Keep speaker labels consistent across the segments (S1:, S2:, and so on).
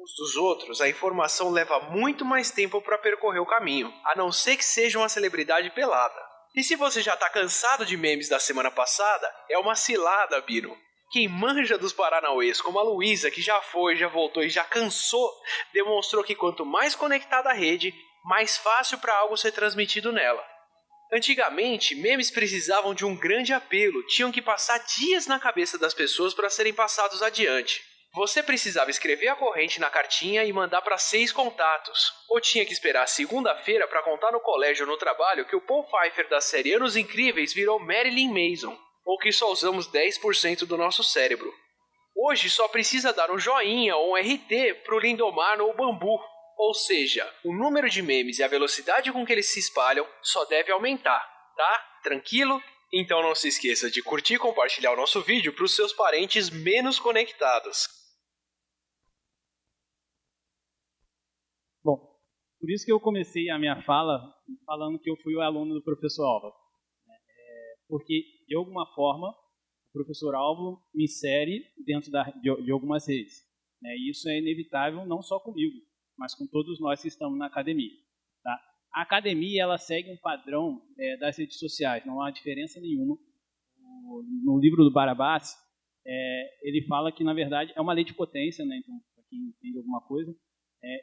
S1: uns dos outros, a informação leva muito mais tempo para percorrer o caminho, a não ser que seja uma celebridade pelada. E se você já tá cansado de memes da semana passada, é uma cilada, Bino. Quem manja dos paranauês, como a Luísa, que já foi, já voltou e já cansou, demonstrou que quanto mais conectada a rede, mais fácil para algo ser transmitido nela. Antigamente, memes precisavam de um grande apelo, tinham que passar dias na cabeça das pessoas para serem passados adiante. Você precisava escrever a corrente na cartinha e mandar para 6 contatos. Ou tinha que esperar segunda-feira para contar no colégio ou no trabalho que o Paul Pfeiffer da série Anos Incríveis virou Marilyn Manson. Ou que só usamos 10% do nosso cérebro. Hoje só precisa dar um joinha ou um RT pro Lindomar ou o Bambu. Ou seja, o número de memes e a velocidade com que eles se espalham só deve aumentar, tá? Tranquilo? Então não se esqueça de curtir e compartilhar o nosso vídeo para os seus parentes menos conectados.
S2: Bom, por isso que eu comecei a minha fala falando que eu fui o aluno do professor Álvaro. Porque, de alguma forma, o professor Álvaro me insere dentro de algumas redes. E isso é inevitável não só comigo, mas com todos nós que estamos na academia. Tá? A academia ela segue um padrão das redes sociais, não há diferença nenhuma. No livro do Barabás, ele fala que, na verdade, é uma lei de potência, né? Então, para quem entende alguma coisa.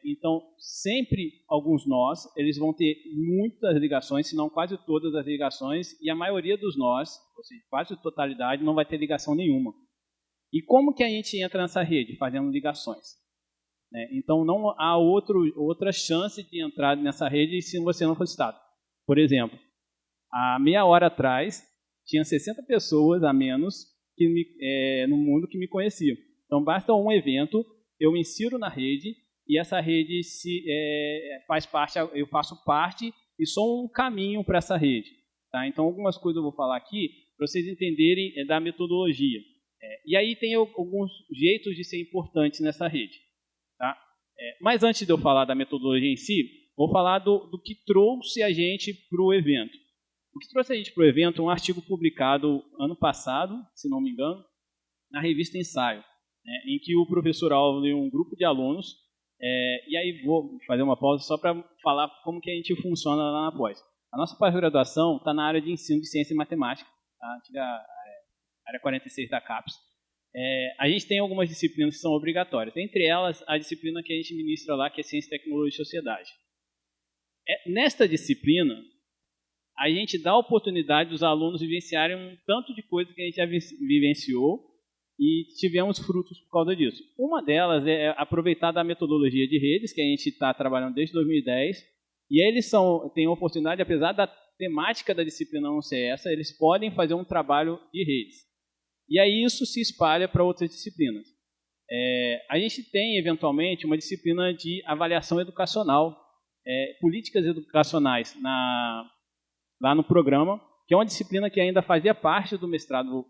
S2: Então, sempre alguns nós, eles vão ter muitas ligações, se não quase todas as ligações, e a maioria dos nós, ou seja, quase a totalidade, não vai ter ligação nenhuma. E como que a gente entra nessa rede? Fazendo ligações. Então, não há outra chance de entrar nessa rede se você não for citado. Por exemplo, há meia hora atrás, tinha 60 pessoas a menos no mundo que me conheciam. Então, basta um evento, eu me insiro na rede, e essa rede faz parte, eu faço parte e sou um caminho para essa rede. Tá? Então, algumas coisas eu vou falar aqui para vocês entenderem da metodologia. E aí tem alguns jeitos de ser importantes nessa rede. Tá? Mas antes de eu falar da metodologia em si, vou falar do que trouxe a gente para o evento. O que trouxe a gente para o evento é um artigo publicado ano passado, se não me engano, na revista Ensaio, em que o professor Álvaro e um grupo de alunos. E aí vou fazer uma pausa só para falar como que a gente funciona lá na pós. A nossa pós-graduação está na área de ensino de ciência e matemática, tá? Antiga área 46 da CAPES. A gente tem algumas disciplinas que são obrigatórias, entre elas a disciplina que a gente ministra lá, que é Ciência, Tecnologia e Sociedade. Nesta disciplina, a gente dá a oportunidade dos alunos vivenciarem um tanto de coisa que a gente já vivenciou, e tivemos frutos por causa disso. Uma delas é aproveitar da metodologia de redes, que a gente está trabalhando desde 2010, e eles têm a oportunidade, apesar da temática da disciplina não ser essa, eles podem fazer um trabalho de redes. E aí isso se espalha para outras disciplinas. A gente tem, eventualmente, uma disciplina de avaliação educacional, políticas educacionais lá no programa, que é uma disciplina que ainda fazia parte do mestrado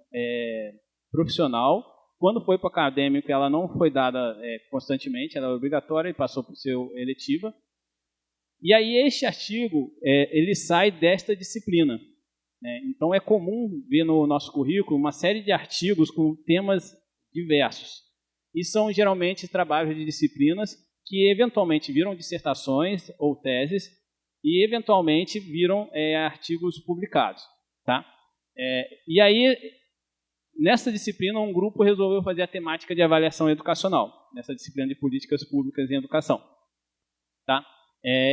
S2: profissional. Quando foi para o acadêmico, ela não foi dada constantemente, ela é obrigatória e passou por ser eletiva. E aí este artigo, ele sai desta disciplina. Então é comum ver no nosso currículo uma série de artigos com temas diversos. E são geralmente trabalhos de disciplinas que eventualmente viram dissertações ou teses e eventualmente viram artigos publicados. Tá? E aí, nessa disciplina, um grupo resolveu fazer a temática de avaliação educacional, nessa disciplina de políticas públicas em educação. Tá?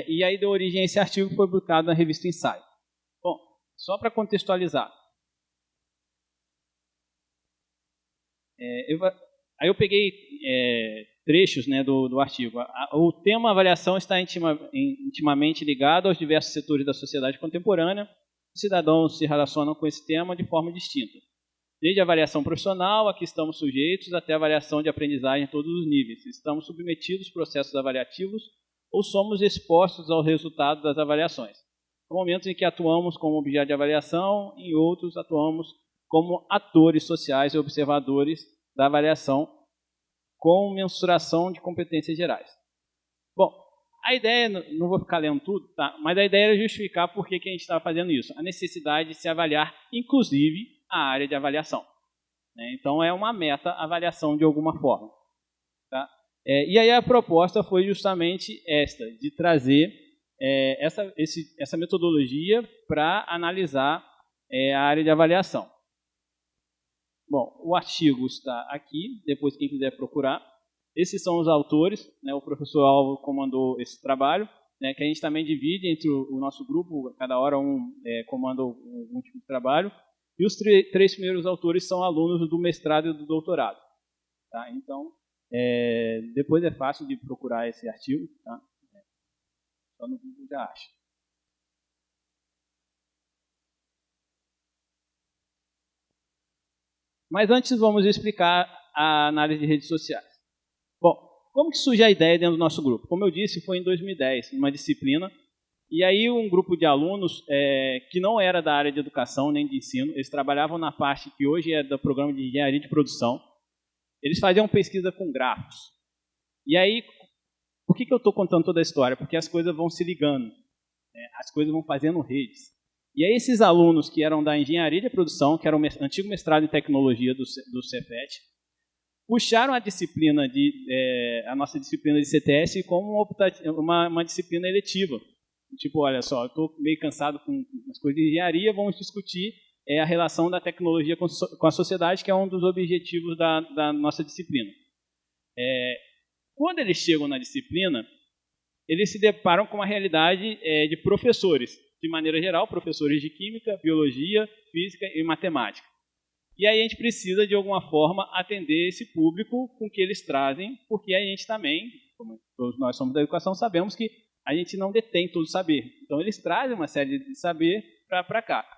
S2: E aí deu origem a esse artigo que foi publicado na revista Ensaio. Bom, só para contextualizar. Aí eu peguei trechos do artigo. O tema avaliação está intimamente ligado aos diversos setores da sociedade contemporânea. Os cidadãos se relacionam com esse tema de forma distinta. Desde a avaliação profissional, a que estamos sujeitos, até a avaliação de aprendizagem em todos os níveis. Estamos submetidos a processos avaliativos ou somos expostos aos resultados das avaliações. Há momentos em que atuamos como objeto de avaliação, em outros atuamos como atores sociais e observadores da avaliação com mensuração de competências gerais. Bom, a ideia, não vou ficar lendo tudo, tá? Mas a ideia era justificar por que a gente estava fazendo isso. A necessidade de se avaliar, inclusive, a área de avaliação. Então, é uma meta-avaliação de alguma forma. Tá? E aí a proposta foi justamente esta, de trazer essa metodologia para analisar a área de avaliação. Bom, o artigo está aqui, depois quem quiser procurar. Esses são os autores, né, o professor Álvaro comandou esse trabalho, né, que a gente também divide entre o nosso grupo, cada hora comanda um tipo de trabalho, e os três primeiros autores são alunos do mestrado e do doutorado. Tá? Então, depois é fácil de procurar esse artigo, tá? Só no Google já acha. Mas antes vamos explicar a análise de redes sociais. Bom, como que surge a ideia dentro do nosso grupo? Como eu disse, foi em 2010, numa disciplina, e aí um grupo de alunos que não era da área de educação nem de ensino, eles trabalhavam na parte que hoje é do programa de engenharia de produção, eles faziam pesquisa com grafos. E aí, por que eu estou contando toda a história? Porque as coisas vão se ligando, né? As coisas vão fazendo redes. E aí esses alunos que eram da engenharia de produção, que era o antigo mestrado em tecnologia do Cefet, puxaram a disciplina a nossa disciplina de CTS como uma disciplina eletiva. Tipo, olha só, eu estou meio cansado com as coisas de engenharia, vamos discutir a relação da tecnologia com a sociedade, que é um dos objetivos da nossa disciplina. Quando eles chegam na disciplina, eles se deparam com uma realidade de professores, de maneira geral, professores de química, biologia, física e matemática. E aí a gente precisa, de alguma forma, atender esse público com o que eles trazem, porque a gente também, como todos nós somos da educação, sabemos que a gente não detém todo o saber. Então, eles trazem uma série de saber para cá.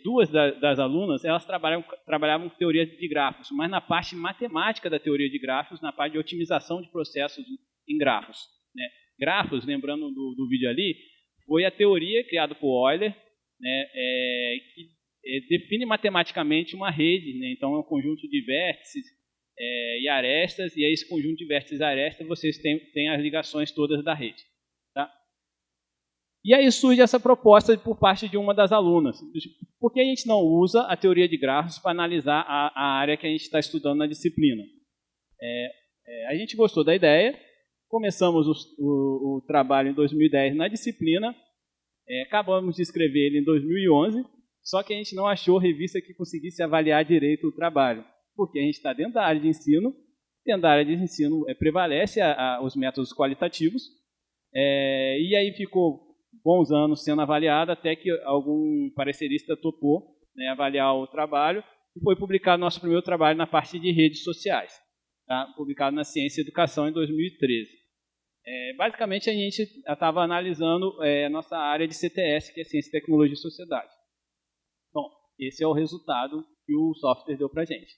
S2: Duas das alunas, elas trabalhavam com teoria de grafos, mas na parte matemática da teoria de grafos, na parte de otimização de processos em grafos, né? Grafos, lembrando do vídeo ali, foi a teoria criada por Euler, né, que define matematicamente uma rede, né? Então é um conjunto de vértices e arestas, e aí esse conjunto de vértices e arestas vocês têm as ligações todas da rede. Tá? E aí surge essa proposta por parte de uma das alunas. Por que a gente não usa a teoria de grafos para analisar a área que a gente está estudando na disciplina? A gente gostou da ideia, começamos o trabalho em 2010 na disciplina, acabamos de escrever ele em 2011, só que a gente não achou revista que conseguisse avaliar direito o trabalho, porque a gente está dentro da área de ensino, dentro da área de ensino prevalece os métodos qualitativos, e aí ficou bons anos sendo avaliado, até que algum parecerista topou, né, avaliar o trabalho, e foi publicado nosso primeiro trabalho na parte de redes sociais, tá? Publicado na Ciência e Educação em 2013. Basicamente, a gente estava analisando a nossa área de CTS, que é Ciência, Tecnologia e Sociedade. Bom, esse é o resultado que o software deu para a gente.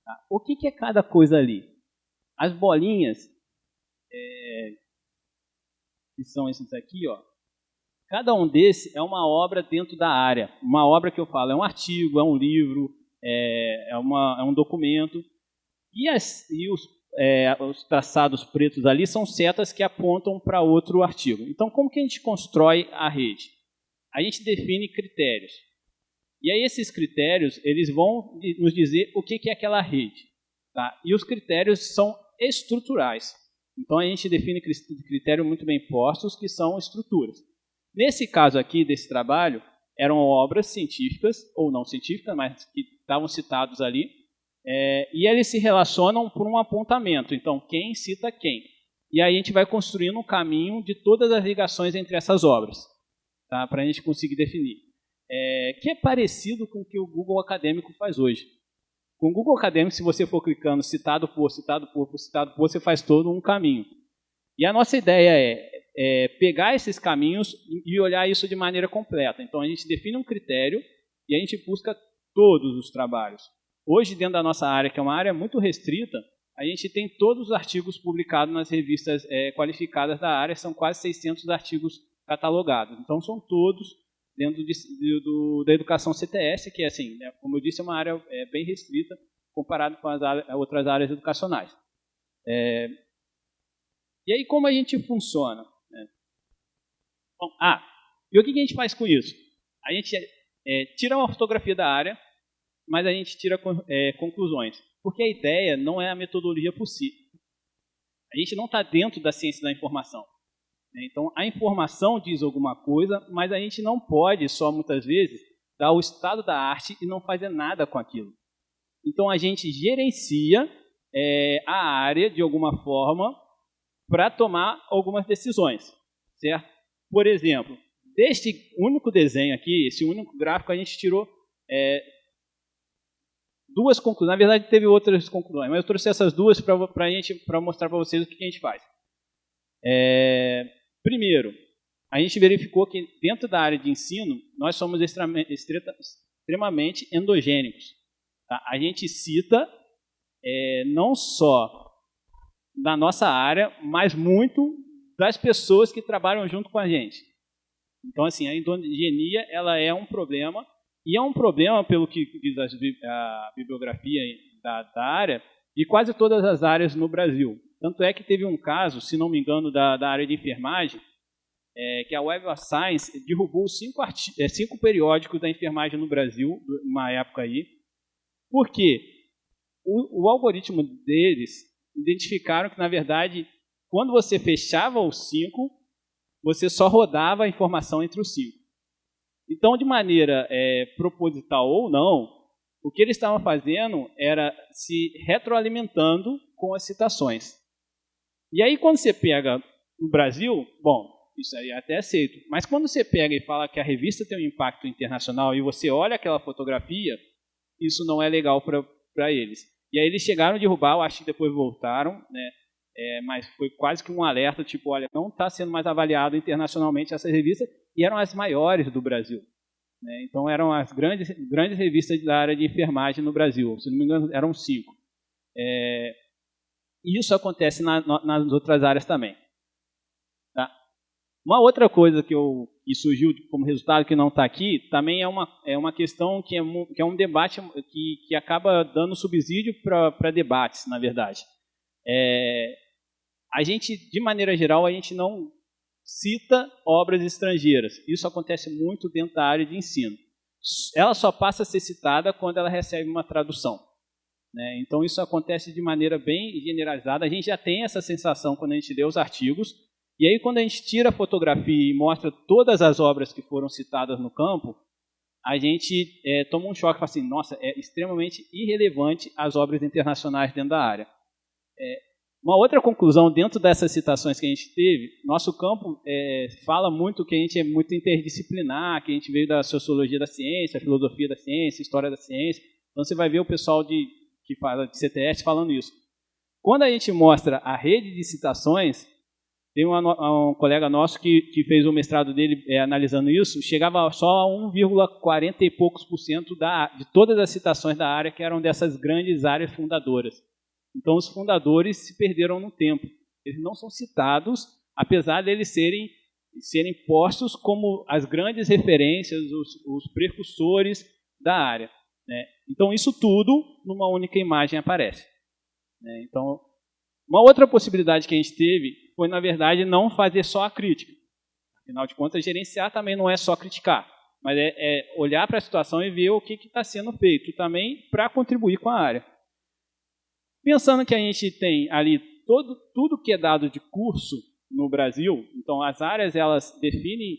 S2: Tá? O que é cada coisa ali? As bolinhas, que são esses aqui, ó, cada um desses é uma obra dentro da área. Uma obra que eu falo é um artigo, é um livro, é um documento. E os traçados pretos ali são setas que apontam para outro artigo. Então, como que a gente constrói a rede? A gente define critérios. E aí esses critérios, eles vão nos dizer o que é aquela rede. Tá? E os critérios são estruturais. Então, a gente define critérios muito bem postos, que são estruturas. Nesse caso aqui, desse trabalho, eram obras científicas, ou não científicas, mas que estavam citados ali, e eles se relacionam por um apontamento. Então, quem cita quem. E aí a gente vai construindo um caminho de todas as ligações entre essas obras, tá? Para a gente conseguir definir. Que é parecido com o que o Google Acadêmico faz hoje. Com o Google Acadêmico, se você for clicando citado por, você faz todo um caminho. E a nossa ideia é pegar esses caminhos e olhar isso de maneira completa. Então, a gente define um critério e a gente busca todos os trabalhos. Hoje, dentro da nossa área, que é uma área muito restrita, a gente tem todos os artigos publicados nas revistas qualificadas da área, são quase 600 artigos catalogados. Então, são todos dentro da educação CTS, que, assim, né, como eu disse, é uma área bem restrita comparado com as outras áreas educacionais. E aí, como a gente funciona? Bom, e o que a gente faz com isso? A gente tira uma fotografia da área, mas a gente tira conclusões. Porque a ideia não é a metodologia A gente não está dentro da ciência da informação. Então, a informação diz alguma coisa, mas a gente não pode só, muitas vezes, dar o estado da arte e não fazer nada com aquilo. Então, a gente gerencia a área, de alguma forma, para tomar algumas decisões, certo? Por exemplo, deste único desenho aqui, esse único gráfico, a gente tirou duas conclusões. Na verdade, teve outras conclusões, mas eu trouxe essas duas para mostrar para vocês o que a gente faz. Primeiro, a gente verificou que dentro da área de ensino, nós somos extremamente endogênicos. Tá? A gente cita não só da nossa área, mas muito das pessoas que trabalham junto com a gente. Então, assim, a endogenia ela é um problema, e é um problema, pelo que diz a bibliografia da área, de quase todas as áreas no Brasil. Tanto é que teve um caso, se não me engano, da área de enfermagem, que a Web of Science derrubou 5 periódicos da enfermagem no Brasil, numa época aí, porque o algoritmo deles identificaram que, na verdade, quando você fechava os 5, você só rodava a informação entre os 5. Então, de maneira proposital ou não, o que eles estavam fazendo era se retroalimentando com as citações. E aí, quando você pega no Brasil, bom, isso aí é até aceito, mas quando você pega e fala que a revista tem um impacto internacional e você olha aquela fotografia, isso não é legal para eles. E aí eles chegaram a derrubar, eu acho que depois voltaram, né? Mas foi quase que um alerta, tipo, olha, não está sendo mais avaliado internacionalmente essa revista, e eram as maiores do Brasil. Né? Então eram as grandes revistas da área de enfermagem no Brasil, se não me engano eram 5. E isso acontece nas outras áreas também. Tá? Uma outra coisa que surgiu como resultado que não está aqui, também é uma questão que é um debate que acaba dando subsídio para debates, na verdade. A gente, de maneira geral, a gente não cita obras estrangeiras. Isso acontece muito dentro da área de ensino. Ela só passa a ser citada quando ela recebe uma tradução. Né? Então, isso acontece de maneira bem generalizada. A gente já tem essa sensação quando a gente lê os artigos. E aí, quando a gente tira a fotografia e mostra todas as obras que foram citadas no campo, a gente toma um choque e fala assim, nossa, é extremamente irrelevante as obras internacionais dentro da área. Uma outra conclusão dentro dessas citações que a gente teve, nosso campo fala muito que a gente é muito interdisciplinar, que a gente veio da sociologia da ciência, filosofia da ciência, história da ciência. Então você vai ver o pessoal que fala de CTS falando isso. Quando a gente mostra a rede de citações, tem um colega nosso que fez o mestrado dele analisando isso, chegava só a 1,40 e poucos % de todas as citações da área que eram dessas grandes áreas fundadoras. Então, os fundadores se perderam no tempo. Eles não são citados, apesar de eles serem postos como as grandes referências, os precursores da área. Né? Então, isso tudo numa única imagem aparece. Né? Então, uma outra possibilidade que a gente teve foi, na verdade, não fazer só a crítica. Afinal de contas, gerenciar também não é só criticar, mas é olhar para a situação e ver o que está sendo feito também para contribuir com a área. Pensando que a gente tem ali tudo que é dado de curso no Brasil, então as áreas elas definem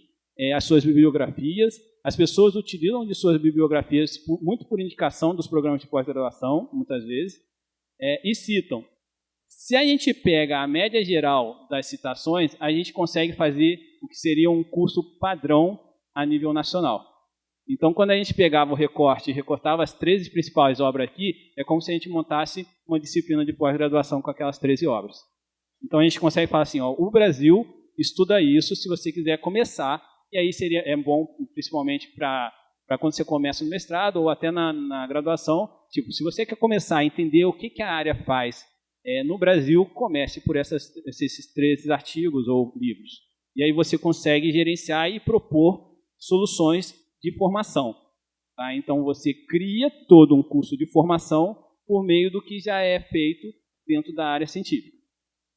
S2: as suas bibliografias, as pessoas utilizam de suas bibliografias muito por indicação dos programas de pós-graduação, muitas vezes, e citam. Se a gente pega a média geral das citações, a gente consegue fazer o que seria um curso padrão a nível nacional. Então, quando a gente pegava o recorte e recortava as 13 principais obras aqui, é como se a gente montasse uma disciplina de pós-graduação com aquelas 13 obras. Então, a gente consegue falar assim, o Brasil estuda isso se você quiser começar, e aí é bom, principalmente para quando você começa no mestrado ou até na graduação, tipo, se você quer começar a entender o que a área faz no Brasil, comece por esses 13 artigos ou livros. E aí você consegue gerenciar e propor soluções de formação. Tá? Então, você cria todo um curso de formação por meio do que já é feito dentro da área científica.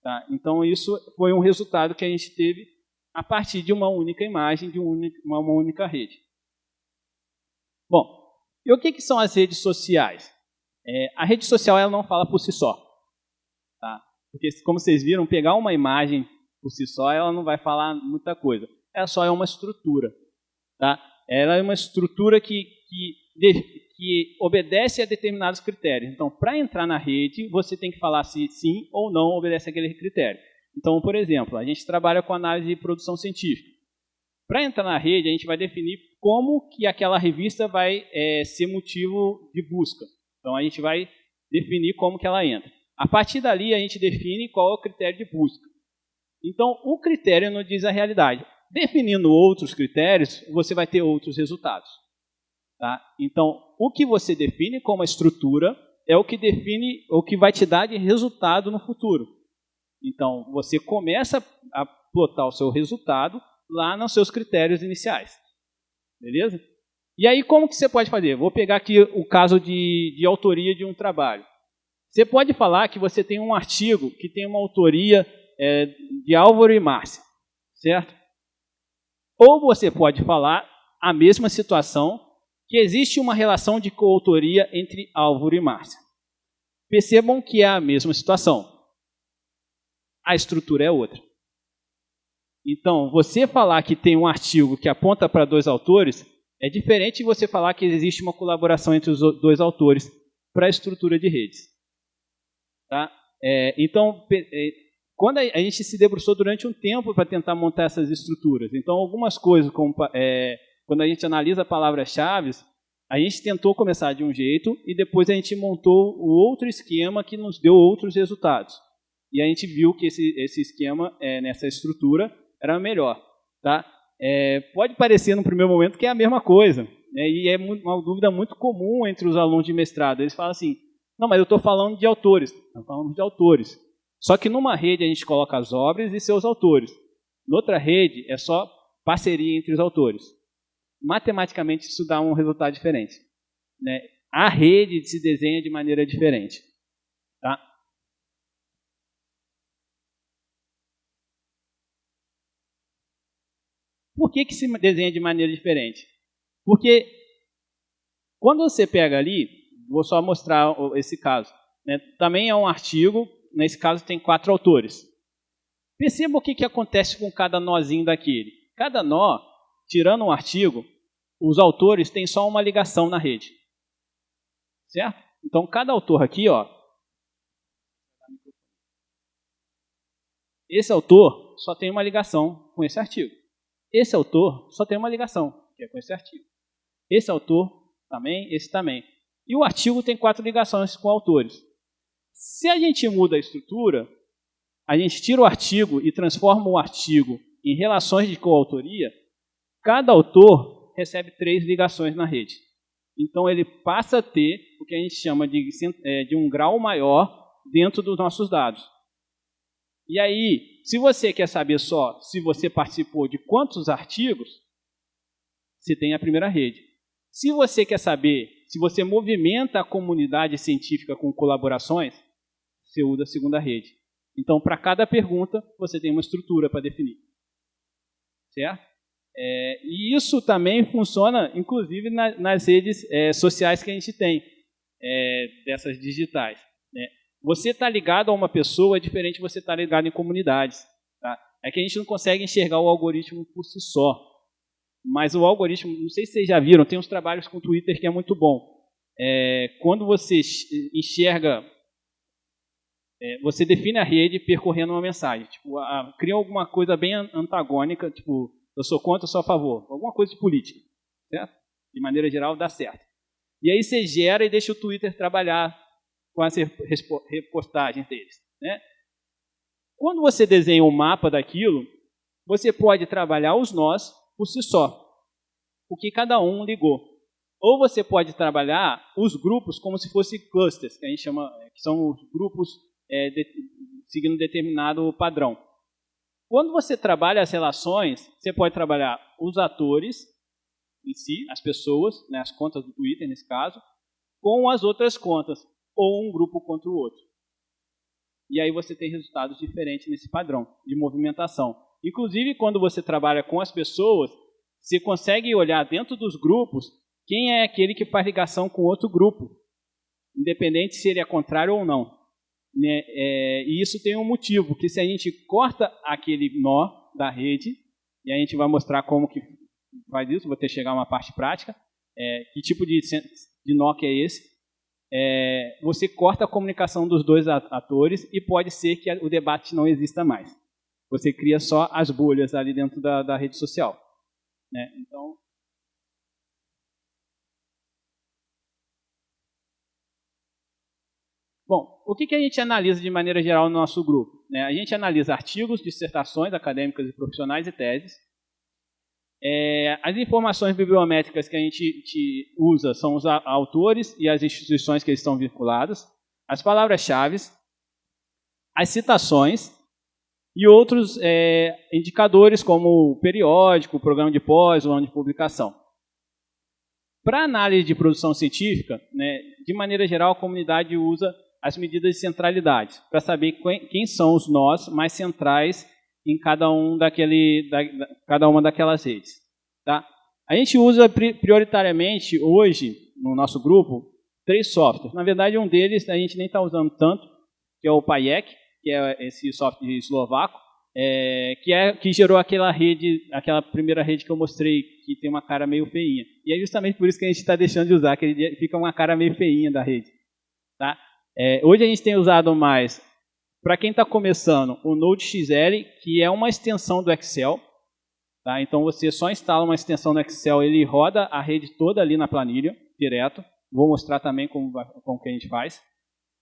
S2: Tá? Então, isso foi um resultado que a gente teve a partir de uma única imagem, de uma única rede. Bom, e o que são as redes sociais? A rede social ela não fala por si só. Tá? Porque, como vocês viram, pegar uma imagem por si só, ela não vai falar muita coisa. Ela só é uma estrutura. Tá? Ela é uma estrutura que obedece a determinados critérios. Então, para entrar na rede, você tem que falar se sim ou não obedece àquele critério. Então, por exemplo, a gente trabalha com análise de produção científica. Para entrar na rede, a gente vai definir como que aquela revista vai ser motivo de busca. Então, a gente vai definir como que ela entra. A partir dali, a gente define qual é o critério de busca. Então, o critério não diz a realidade. Definindo outros critérios, você vai ter outros resultados. Tá? Então, o que você define como estrutura é o que define o que vai te dar de resultado no futuro. Então, você começa a plotar o seu resultado lá nos seus critérios iniciais. Beleza? E aí, como que você pode fazer? Vou pegar aqui o caso de autoria de um trabalho. Você pode falar que você tem um artigo que tem uma autoria de Álvaro e Márcia, certo? Ou você pode falar a mesma situação, que existe uma relação de coautoria entre Álvaro e Márcia. Percebam que é a mesma situação. A estrutura é outra. Então, você falar que tem um artigo que aponta para dois autores é diferente de você falar que existe uma colaboração entre os dois autores para a estrutura de redes. Tá? Então, quando a gente se debruçou durante um tempo para tentar montar essas estruturas, então algumas coisas, como quando a gente analisa palavras-chave, a gente tentou começar de um jeito e depois a gente montou o outro esquema que nos deu outros resultados. E a gente viu que esse esquema, nessa estrutura, era melhor. Tá? Pode parecer no primeiro momento que é a mesma coisa, né? E é uma dúvida muito comum entre os alunos de mestrado. Eles falam assim, não, mas eu estou falando de autores. Nós falamos de autores. Só que numa rede a gente coloca as obras e seus autores. Noutra rede é só parceria entre os autores. Matematicamente isso dá um resultado diferente. Né? A rede se desenha de maneira diferente. Tá? Por que se desenha de maneira diferente? Porque quando você pega ali, vou só mostrar esse caso, né? Também é um artigo, nesse caso tem 4 autores. Perceba o que acontece com cada nozinho daquele. Cada nó, tirando um artigo, os autores têm só uma ligação na rede. Certo? Então, cada autor aqui, ó, esse autor só tem uma ligação com esse artigo. Esse autor só tem uma ligação, que é com esse artigo. Esse autor também, esse também. E o artigo tem 4 ligações com autores. Se a gente muda a estrutura, a gente tira o artigo e transforma o artigo em relações de coautoria, cada autor recebe 3 ligações na rede. Então, ele passa a ter o que a gente chama de um grau maior dentro dos nossos dados. E aí, se você quer saber só se você participou de quantos artigos, você tem a primeira rede. Se você quer saber se você movimenta a comunidade científica com colaborações, você usa a segunda rede. Então, para cada pergunta, você tem uma estrutura para definir. Certo? E isso também funciona, inclusive, nas redes sociais que a gente tem, dessas digitais. Né? Você está ligado a uma pessoa é diferente de você estar ligado em comunidades. Tá? É que a gente não consegue enxergar o algoritmo por si só. Mas o algoritmo, não sei se vocês já viram, tem uns trabalhos com o Twitter que é muito bom. Quando você enxerga, você define a rede percorrendo uma mensagem. Tipo, cria alguma coisa bem antagônica, tipo, eu sou contra, eu sou a favor. Alguma coisa de política. Certo? De maneira geral, dá certo. E aí você gera e deixa o Twitter trabalhar com as repostagens deles. Né? Quando você desenha um mapa daquilo, você pode trabalhar os nós por si só, o que cada um ligou. Ou você pode trabalhar os grupos como se fossem clusters, que a gente chama, que são os grupos seguindo determinado padrão. Quando você trabalha as relações, você pode trabalhar os atores em si, as pessoas, né, as contas do Twitter nesse caso, com as outras contas, ou um grupo contra o outro. E aí você tem resultados diferentes nesse padrão de movimentação. Inclusive, quando você trabalha com as pessoas, você consegue olhar dentro dos grupos quem é aquele que faz ligação com outro grupo, independente se ele é contrário ou não. né, e isso tem um motivo, que se a gente corta aquele nó da rede, e a gente vai mostrar como que faz isso, vou ter que chegar a uma parte prática, que tipo de nó que é esse, você corta a comunicação dos dois atores e pode ser que o debate não exista mais. Você cria só as bolhas ali dentro da rede social, né? Então, bom, o que a gente analisa de maneira geral no nosso grupo? A gente analisa artigos, dissertações acadêmicas e profissionais e teses. As informações bibliométricas que a gente usa são os autores e as instituições que eles estão vinculados, as palavras-chave, as citações e outros indicadores como o periódico, o programa de pós, o ano de publicação. Para análise de produção científica, né, de maneira geral, a comunidade usa as medidas de centralidade, para saber quem são os nós mais centrais em cada uma daquelas redes. Tá? A gente usa prioritariamente, hoje, no nosso grupo, 3 softwares. Na verdade, um deles a gente nem está usando tanto, que é o Payek, que é esse software eslovaco, que gerou aquela primeira rede que eu mostrei, que tem uma cara meio feinha. E é justamente por isso que a gente está deixando de usar, que ele fica uma cara meio feinha da rede. Tá? Hoje a gente tem usado mais, para quem está começando, o Node.xl, que é uma extensão do Excel. Tá? Então você só instala uma extensão no Excel, ele roda a rede toda ali na planilha, direto. Vou mostrar também como que a gente faz.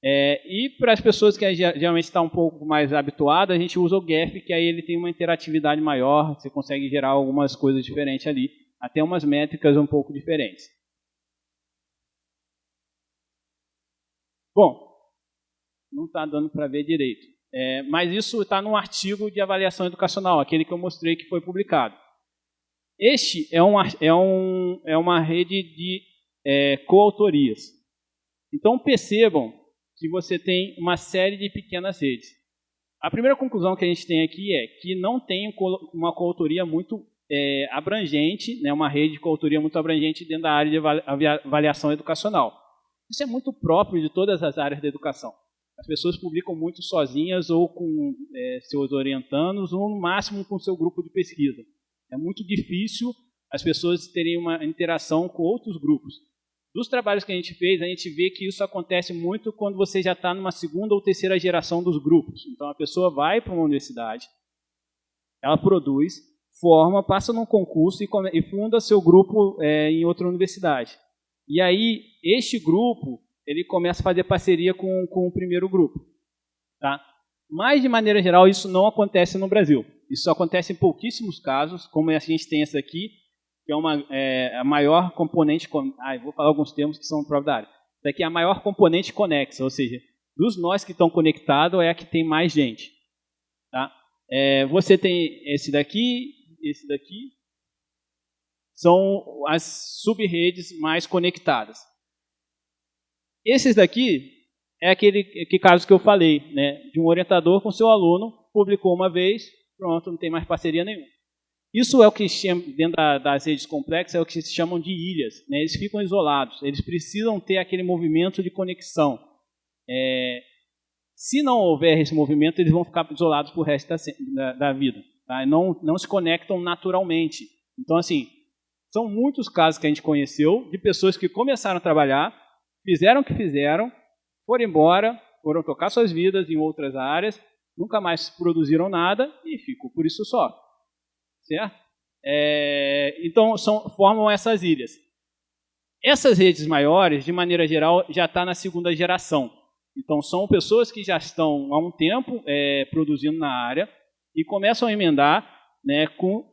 S2: E para as pessoas que geralmente estão um pouco mais habituadas, a gente usa o Geph, que aí ele tem uma interatividade maior, você consegue gerar algumas coisas diferentes ali, até umas métricas um pouco diferentes. Bom, não está dando para ver direito, mas isso está num artigo de avaliação educacional, aquele que eu mostrei que foi publicado. Este é uma rede de coautorias. Então percebam que você tem uma série de pequenas redes. A primeira conclusão que a gente tem aqui é que não tem uma coautoria muito abrangente, né, uma rede de coautoria muito abrangente dentro da área de avaliação educacional. Isso é muito próprio de todas as áreas da educação. As pessoas publicam muito sozinhas ou com seus orientandos ou, no máximo, com seu grupo de pesquisa. É muito difícil as pessoas terem uma interação com outros grupos. Dos trabalhos que a gente fez, a gente vê que isso acontece muito quando você já está numa segunda ou terceira geração dos grupos. Então, a pessoa vai para uma universidade, ela produz, forma, passa num concurso e funda seu grupo em outra universidade. E aí, este grupo, ele começa a fazer parceria com o primeiro grupo. Tá? Mas, de maneira geral, isso não acontece no Brasil. Isso acontece em pouquíssimos casos, como a gente tem essa aqui, que é a maior componente... vou falar alguns termos que são próprios da área. Essa aqui é a maior componente conexa, ou seja, dos nós que estão conectados é a que tem mais gente. Tá? Você tem esse daqui, são as sub-redes mais conectadas. Esses daqui é aquele caso que eu falei, né, de um orientador com seu aluno, publicou uma vez, pronto, não tem mais parceria nenhuma. Isso é o que chama, dentro das redes complexas, é o que se chamam de ilhas. Né, eles ficam isolados, eles precisam ter aquele movimento de conexão. Se não houver esse movimento, eles vão ficar isolados para o resto da vida. Tá? Não se conectam naturalmente. Então, assim, são muitos casos que a gente conheceu de pessoas que começaram a trabalhar, fizeram o que fizeram, foram embora, foram tocar suas vidas em outras áreas, nunca mais produziram nada e ficou por isso só. Certo? Então, formam essas ilhas. Essas redes maiores, de maneira geral, já estão na segunda geração. Então, são pessoas que já estão há um tempo produzindo na área e começam a emendar, né, com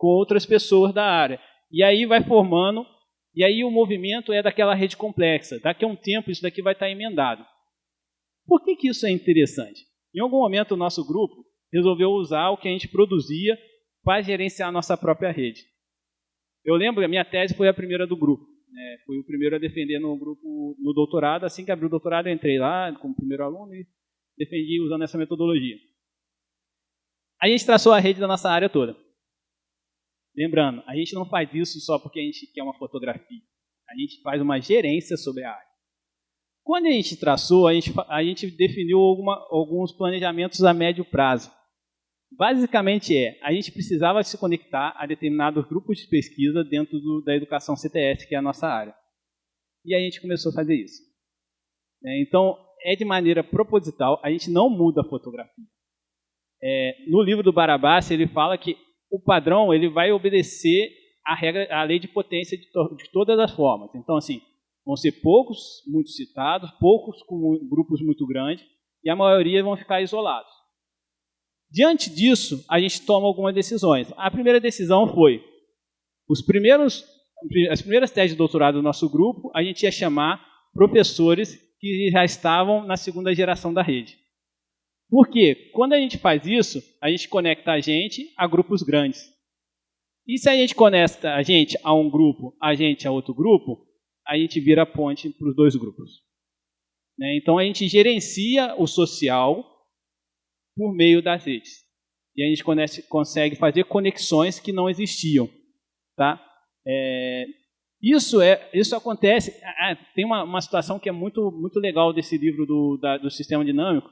S2: outras pessoas da área. E aí vai formando, e aí o movimento é daquela rede complexa. Daqui a um tempo isso daqui vai estar emendado. Por que isso é interessante? Em algum momento o nosso grupo resolveu usar o que a gente produzia para gerenciar a nossa própria rede. Eu lembro que a minha tese foi a primeira do grupo. Fui o primeiro a defender no grupo, no doutorado. Assim que abriu o doutorado, eu entrei lá como primeiro aluno e defendi usando essa metodologia. A gente traçou a rede da nossa área toda. Lembrando, a gente não faz isso só porque a gente quer uma fotografia. A gente faz uma gerência sobre a área. Quando a gente traçou, a gente definiu alguns planejamentos a médio prazo. Basicamente a gente precisava se conectar a determinados grupos de pesquisa dentro da educação CTS, que é a nossa área. E a gente começou a fazer isso. Então, de maneira proposital, a gente não muda a fotografia. No livro do Barabás, ele fala que o padrão ele vai obedecer a lei de potência de todas as formas. Então, assim, vão ser poucos muito citados, poucos com grupos muito grandes, e a maioria vão ficar isolados. Diante disso, a gente toma algumas decisões. A primeira decisão foi, as primeiras teses de doutorado do nosso grupo, a gente ia chamar professores que já estavam na segunda geração da rede. Por quê? Quando a gente faz isso, a gente conecta a gente a grupos grandes. E se a gente conecta a gente a um grupo, a gente a outro grupo, a gente vira ponte para os dois grupos. Então, a gente gerencia o social por meio das redes. E a gente consegue fazer conexões que não existiam. Tá? Isso acontece... tem uma situação que é muito, muito legal desse livro do Sistema Dinâmico.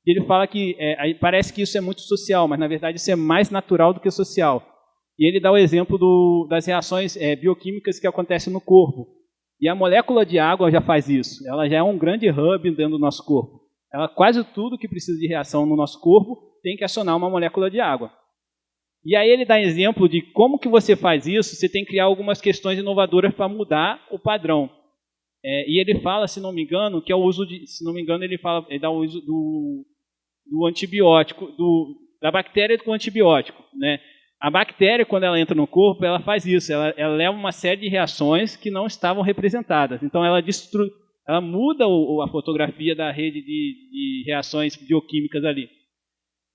S2: Ele fala que parece que isso é muito social, mas, na verdade, isso é mais natural do que social. E ele dá o exemplo das reações bioquímicas que acontecem no corpo. E a molécula de água já faz isso. Ela já é um grande hub dentro do nosso corpo. Quase tudo que precisa de reação no nosso corpo tem que acionar uma molécula de água. E aí ele dá exemplo de como que você faz isso. Você tem que criar algumas questões inovadoras para mudar o padrão. E ele fala, se não me engano, que é o uso de... Se não me engano, ele dá o uso do antibiótico, da bactéria com antibiótico, né? A bactéria, quando ela entra no corpo, ela faz isso. Ela leva uma série de reações que não estavam representadas. Então, ela muda a fotografia da rede de reações bioquímicas ali.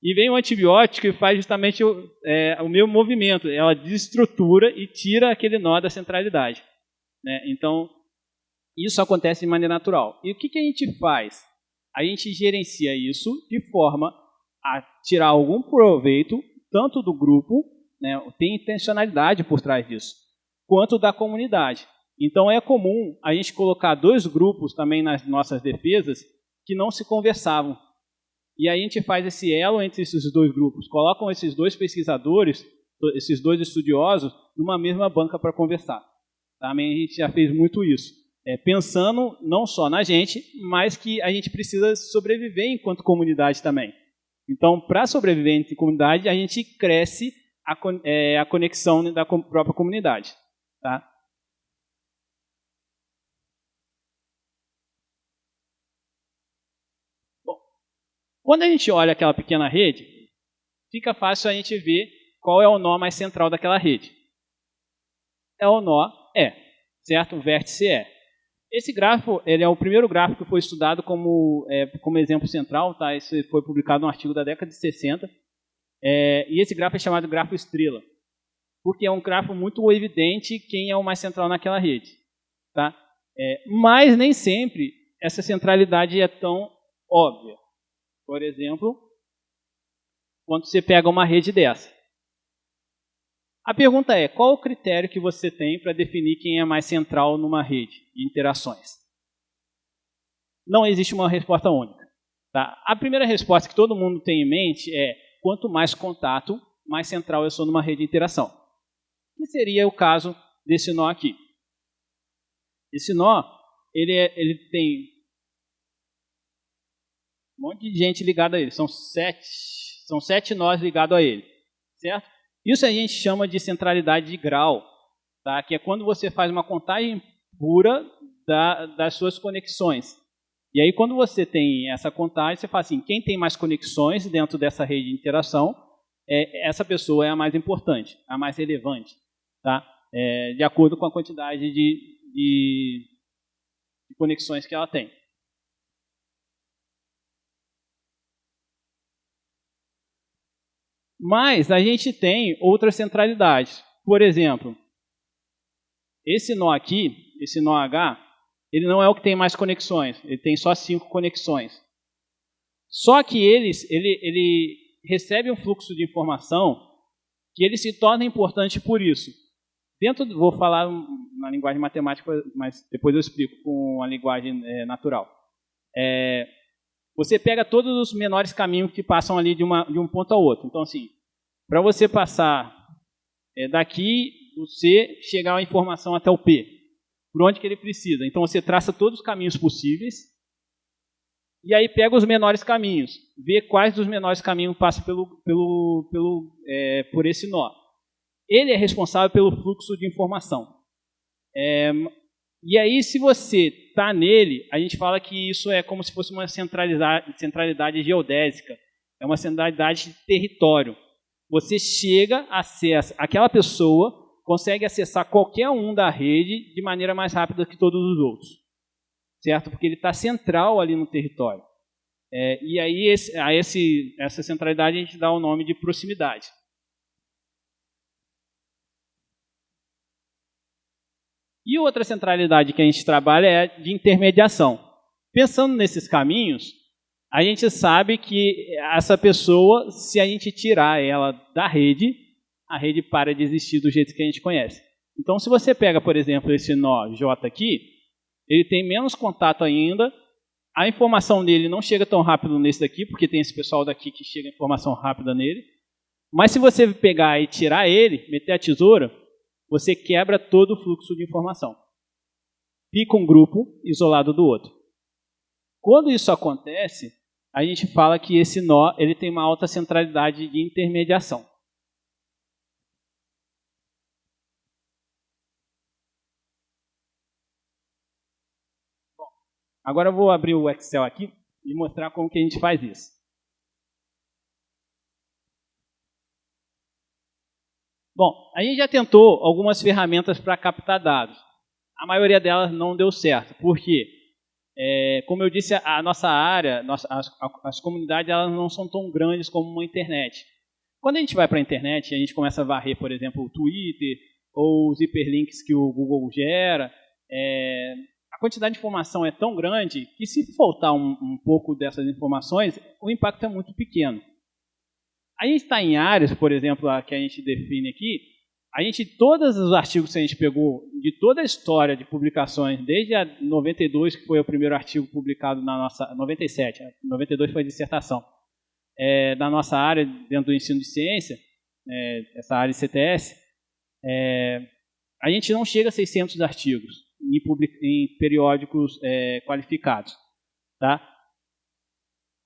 S2: E vem o antibiótico e faz justamente o mesmo movimento. Ela desestrutura e tira aquele nó da centralidade. Né? Então, isso acontece de maneira natural. E o que a gente faz? A gente gerencia isso de forma a tirar algum proveito, tanto do grupo, né, tem intencionalidade por trás disso, quanto da comunidade. Então é comum a gente colocar dois grupos também nas nossas defesas que não se conversavam. E aí a gente faz esse elo entre esses dois grupos, colocam esses dois pesquisadores, esses dois estudiosos, numa mesma banca para conversar. Também a gente já fez muito isso. Pensando não só na gente, mas que a gente precisa sobreviver enquanto comunidade também. Então, para sobreviver entre comunidade, a gente cresce a conexão da própria comunidade. Tá? Bom, quando a gente olha aquela pequena rede, fica fácil a gente ver qual é o nó mais central daquela rede. É o nó certo? O vértice Esse gráfico ele é o primeiro gráfico que foi estudado como exemplo central. Tá? Isso foi publicado num artigo da década de 60. E esse gráfico é chamado gráfico estrela, porque é um gráfico muito evidente quem é o mais central naquela rede. Tá? Mas nem sempre essa centralidade é tão óbvia. Por exemplo, quando você pega uma rede dessa. A pergunta é, qual o critério que você tem para definir quem é mais central numa rede de interações? Não existe uma resposta única. Tá? A primeira resposta que todo mundo tem em mente é, quanto mais contato, mais central eu sou numa rede de interação. Que seria o caso desse nó aqui. Esse nó, ele tem um monte de gente ligada a ele. São sete nós ligados a ele. Certo? Isso a gente chama de centralidade de grau, tá? Que é quando você faz uma contagem pura das suas conexões. E aí, quando você tem essa contagem, você fala assim, quem tem mais conexões dentro dessa rede de interação, essa pessoa é a mais importante, a mais relevante, tá? De acordo com a quantidade de conexões que ela tem. Mas a gente tem outras centralidades. Por exemplo, esse nó aqui, esse nó H, ele não é o que tem mais conexões. Ele tem só 5 conexões. Só que ele recebe um fluxo de informação que ele se torna importante por isso. Vou falar na linguagem matemática, mas depois eu explico com a linguagem natural. você pega todos os menores caminhos que passam ali de um ponto ao outro. Então, assim, para você passar daqui do C, chegar a informação até o P, por onde que ele precisa. Então, você traça todos os caminhos possíveis e aí pega os menores caminhos, vê quais dos menores caminhos passam por esse nó. Ele é responsável pelo fluxo de informação. E aí, se você está nele, a gente fala que isso é como se fosse uma centralidade geodésica, é uma centralidade de território. Você chega, acessa, aquela pessoa consegue acessar qualquer um da rede de maneira mais rápida que todos os outros, certo? Porque ele está central ali no território. E aí, essa centralidade a gente dá o nome de proximidade. E outra centralidade que a gente trabalha é de intermediação. Pensando nesses caminhos, a gente sabe que essa pessoa, se a gente tirar ela da rede, a rede para de existir do jeito que a gente conhece. Então, se você pega, por exemplo, esse nó J aqui, ele tem menos contato ainda, a informação dele não chega tão rápido nesse daqui, porque tem esse pessoal daqui que chega a informação rápida nele. Mas se você pegar e tirar ele, meter a tesoura, você quebra todo o fluxo de informação. Fica um grupo isolado do outro. Quando isso acontece, a gente fala que esse nó ele tem uma alta centralidade de intermediação. Bom, agora eu vou abrir o Excel aqui e mostrar como que a gente faz isso. Bom, a gente já tentou algumas ferramentas para captar dados. A maioria delas não deu certo. Por quê? Como eu disse, a nossa área, as comunidades elas não são tão grandes como uma internet. Quando a gente vai para a internet, a gente começa a varrer, por exemplo, o Twitter ou os hiperlinks que o Google gera. A quantidade de informação é tão grande que se faltar um pouco dessas informações, o impacto é muito pequeno. A gente está em áreas, por exemplo, a que a gente define aqui, todos os artigos que a gente pegou de toda a história de publicações, desde a 92, que foi o primeiro artigo publicado na nossa... 97, 92 foi a dissertação. Da nossa área, dentro do ensino de ciência, essa área de CTS, a gente não chega a 600 artigos em periódicos qualificados. Tá?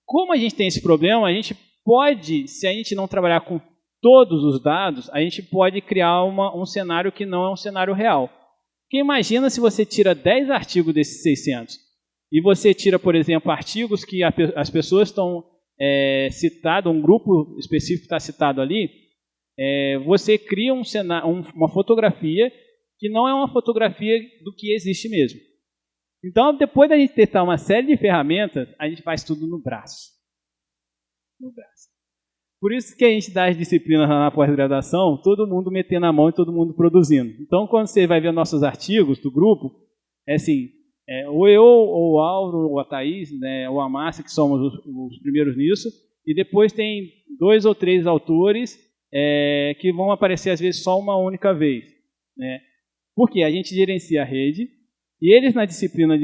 S2: Como a gente tem esse problema, a gente pode, se a gente não trabalhar com todos os dados, a gente pode criar um cenário que não é um cenário real. Porque imagina se você tira 10 artigos desses 600 e você tira, por exemplo, artigos que as pessoas estão citadas, um grupo específico está citado ali, você cria uma fotografia que não é uma fotografia do que existe mesmo. Então, depois da gente testar uma série de ferramentas, a gente faz tudo no braço. Por isso que a gente dá as disciplinas na pós-graduação, todo mundo metendo a mão e todo mundo produzindo. Então, quando você vai ver nossos artigos do grupo, assim, ou eu, ou o Auro, ou a Thaís, né, ou a Márcia, que somos os primeiros nisso, e depois tem 2 ou 3 autores que vão aparecer, às vezes, só uma única vez. Né? Porque a gente gerencia a rede, e eles, na disciplina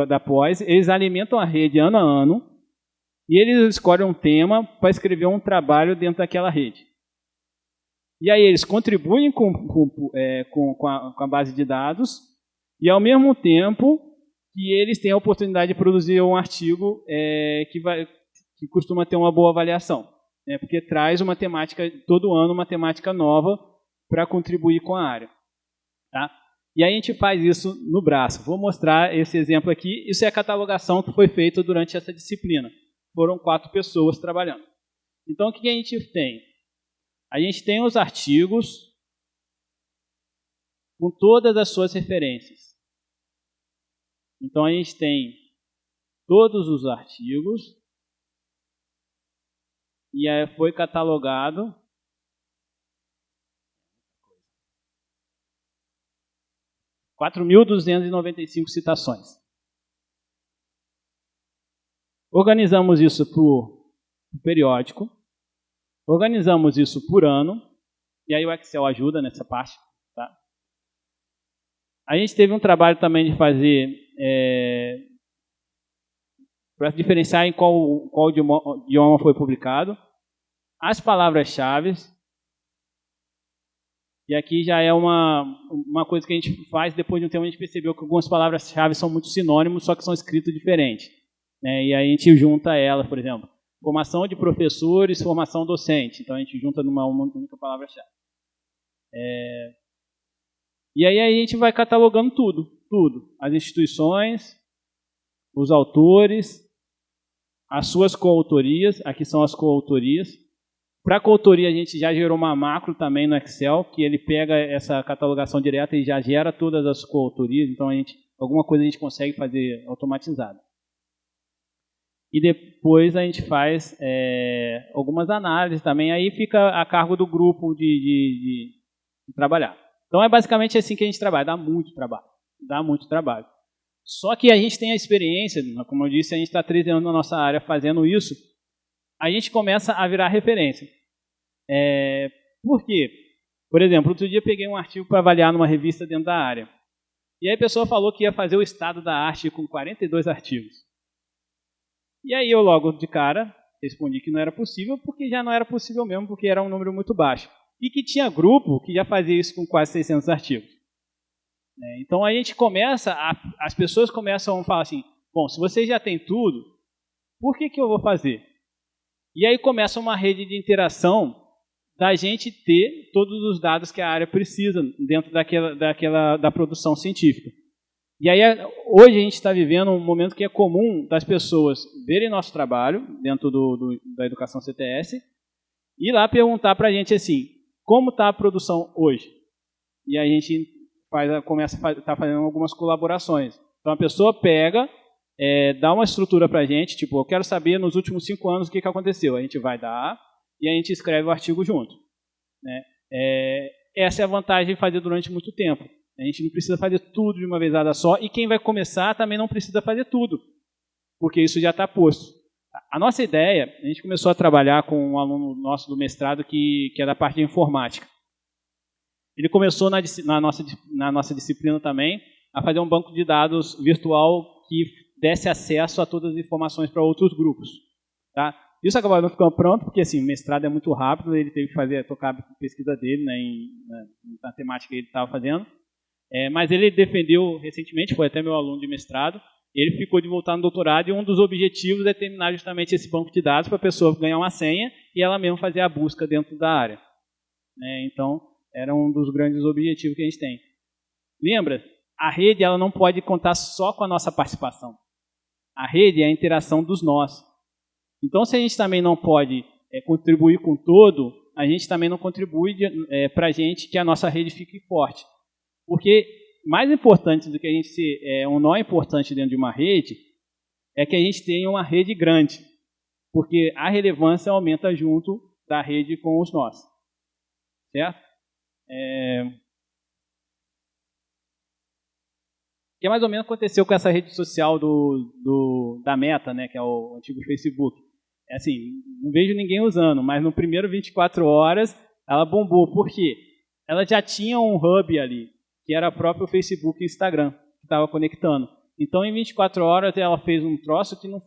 S2: da pós, eles alimentam a rede ano a ano, e eles escolhem um tema para escrever um trabalho dentro daquela rede. E aí eles contribuem com a base de dados e, ao mesmo tempo, que eles têm a oportunidade de produzir um artigo que costuma ter uma boa avaliação. Né, porque traz uma temática, todo ano, uma temática nova para contribuir com a área. Tá? E aí a gente faz isso no braço. Vou mostrar esse exemplo aqui. Isso é a catalogação que foi feita durante essa disciplina. Foram 4 pessoas trabalhando. Então, o que a gente tem? A gente tem os artigos com todas as suas referências. Então, a gente tem todos os artigos e aí foi catalogado 4.295 citações. Organizamos isso por periódico, organizamos isso por ano, e aí o Excel ajuda nessa parte. Tá? A gente teve um trabalho também de fazer para diferenciar em qual idioma foi publicado, as palavras-chave, e aqui já é uma coisa que a gente faz, depois de um tempo a gente percebeu que algumas palavras-chave são muito sinônimos, só que são escritos diferentes, né? E aí a gente junta elas, por exemplo, formação de professores, formação docente, então a gente junta numa única palavra-chave. E aí a gente vai catalogando tudo, as instituições, os autores, as suas coautorias, aqui são as coautorias. Para a coautoria a gente já gerou uma macro também no Excel, que ele pega essa catalogação direta e já gera todas as coautorias, então alguma coisa a gente consegue fazer automatizado. E depois a gente faz algumas análises também, aí fica a cargo do grupo de trabalhar. Então é basicamente assim que a gente trabalha, dá muito trabalho. Só que a gente tem a experiência, como eu disse, a gente está há 13 anos na nossa área fazendo isso, a gente começa a virar referência. Por quê? Por exemplo, outro dia eu peguei um artigo para avaliar numa revista dentro da área. E aí a pessoa falou que ia fazer o estado da arte com 42 artigos. E aí eu logo de cara respondi que não era possível, porque já não era possível mesmo, porque era um número muito baixo. E que tinha grupo que já fazia isso com quase 600 artigos. Então a gente as pessoas começam a falar assim, bom, se você já tem tudo, por que eu vou fazer? E aí começa uma rede de interação da gente ter todos os dados que a área precisa dentro da produção científica. E aí hoje a gente está vivendo um momento que é comum das pessoas verem nosso trabalho dentro da educação CTS e lá perguntar para a gente assim, como está a produção hoje? E a gente começa a estar fazendo algumas colaborações. Então a pessoa pega, dá uma estrutura para a gente, tipo, eu quero saber nos últimos 5 anos o que aconteceu. A gente vai dar e a gente escreve o artigo junto. Né? Essa é a vantagem de fazer durante muito tempo. A gente não precisa fazer tudo de uma vezada só e quem vai começar também não precisa fazer tudo, porque isso já está posto. A nossa ideia, a gente começou a trabalhar com um aluno nosso do mestrado que é da parte de informática. Ele começou na nossa disciplina também a fazer um banco de dados virtual que desse acesso a todas as informações para outros grupos. Tá? Isso acabou não ficando pronto, porque assim, o mestrado é muito rápido, ele teve que tocar a pesquisa dele, né, na temática que ele estava fazendo. Mas ele defendeu recentemente, foi até meu aluno de mestrado, ele ficou de voltar no doutorado e um dos objetivos é terminar justamente esse banco de dados para a pessoa ganhar uma senha e ela mesmo fazer a busca dentro da área. Então, era um dos grandes objetivos que a gente tem. Lembra? A rede ela não pode contar só com a nossa participação. A rede é a interação dos nós. Então, se a gente também não pode contribuir com todo, a gente também não contribui para a gente que a nossa rede fique forte. Porque mais importante do que a gente ser um nó importante dentro de uma rede é que a gente tenha uma rede grande. Porque a relevância aumenta junto da rede com os nós. Certo? Que é mais ou menos aconteceu com essa rede social da Meta, né, que é o antigo Facebook. Assim, não vejo ninguém usando, mas no primeiro 24 horas ela bombou. Por quê? Ela já tinha um hub ali, que era o próprio Facebook e Instagram, que estava conectando. Então, em 24 horas, ela fez um troço que não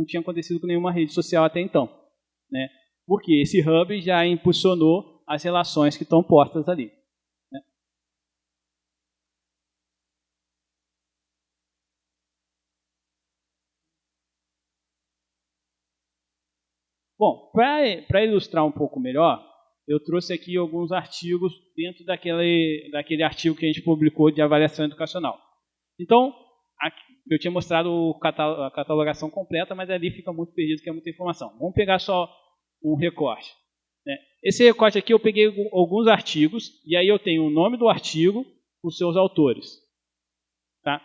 S2: tinha acontecido com nenhuma rede social até então. Né? Porque esse hub já impulsionou as relações que estão postas ali. Né? Bom, para ilustrar um pouco melhor, eu trouxe aqui alguns artigos dentro daquele artigo que a gente publicou de avaliação educacional. Então, eu tinha mostrado a catalogação completa, mas ali fica muito perdido, que é muita informação. Vamos pegar só um recorte. Né? Esse recorte aqui eu peguei alguns artigos, e aí eu tenho o nome do artigo, os seus autores. Tá?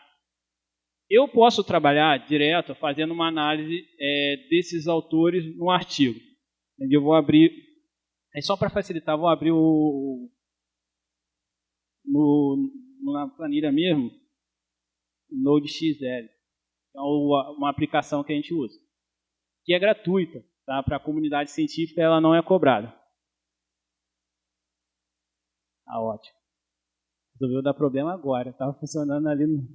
S2: Eu posso trabalhar direto fazendo uma análise desses autores no artigo. Eu vou abrir, só para facilitar, vou abrir na planilha mesmo, Node.xl, que é uma aplicação que a gente usa, que é gratuita, tá? Para a comunidade científica ela não é cobrada. Ah, ótimo. Resolveu dar problema agora, estava funcionando ali no...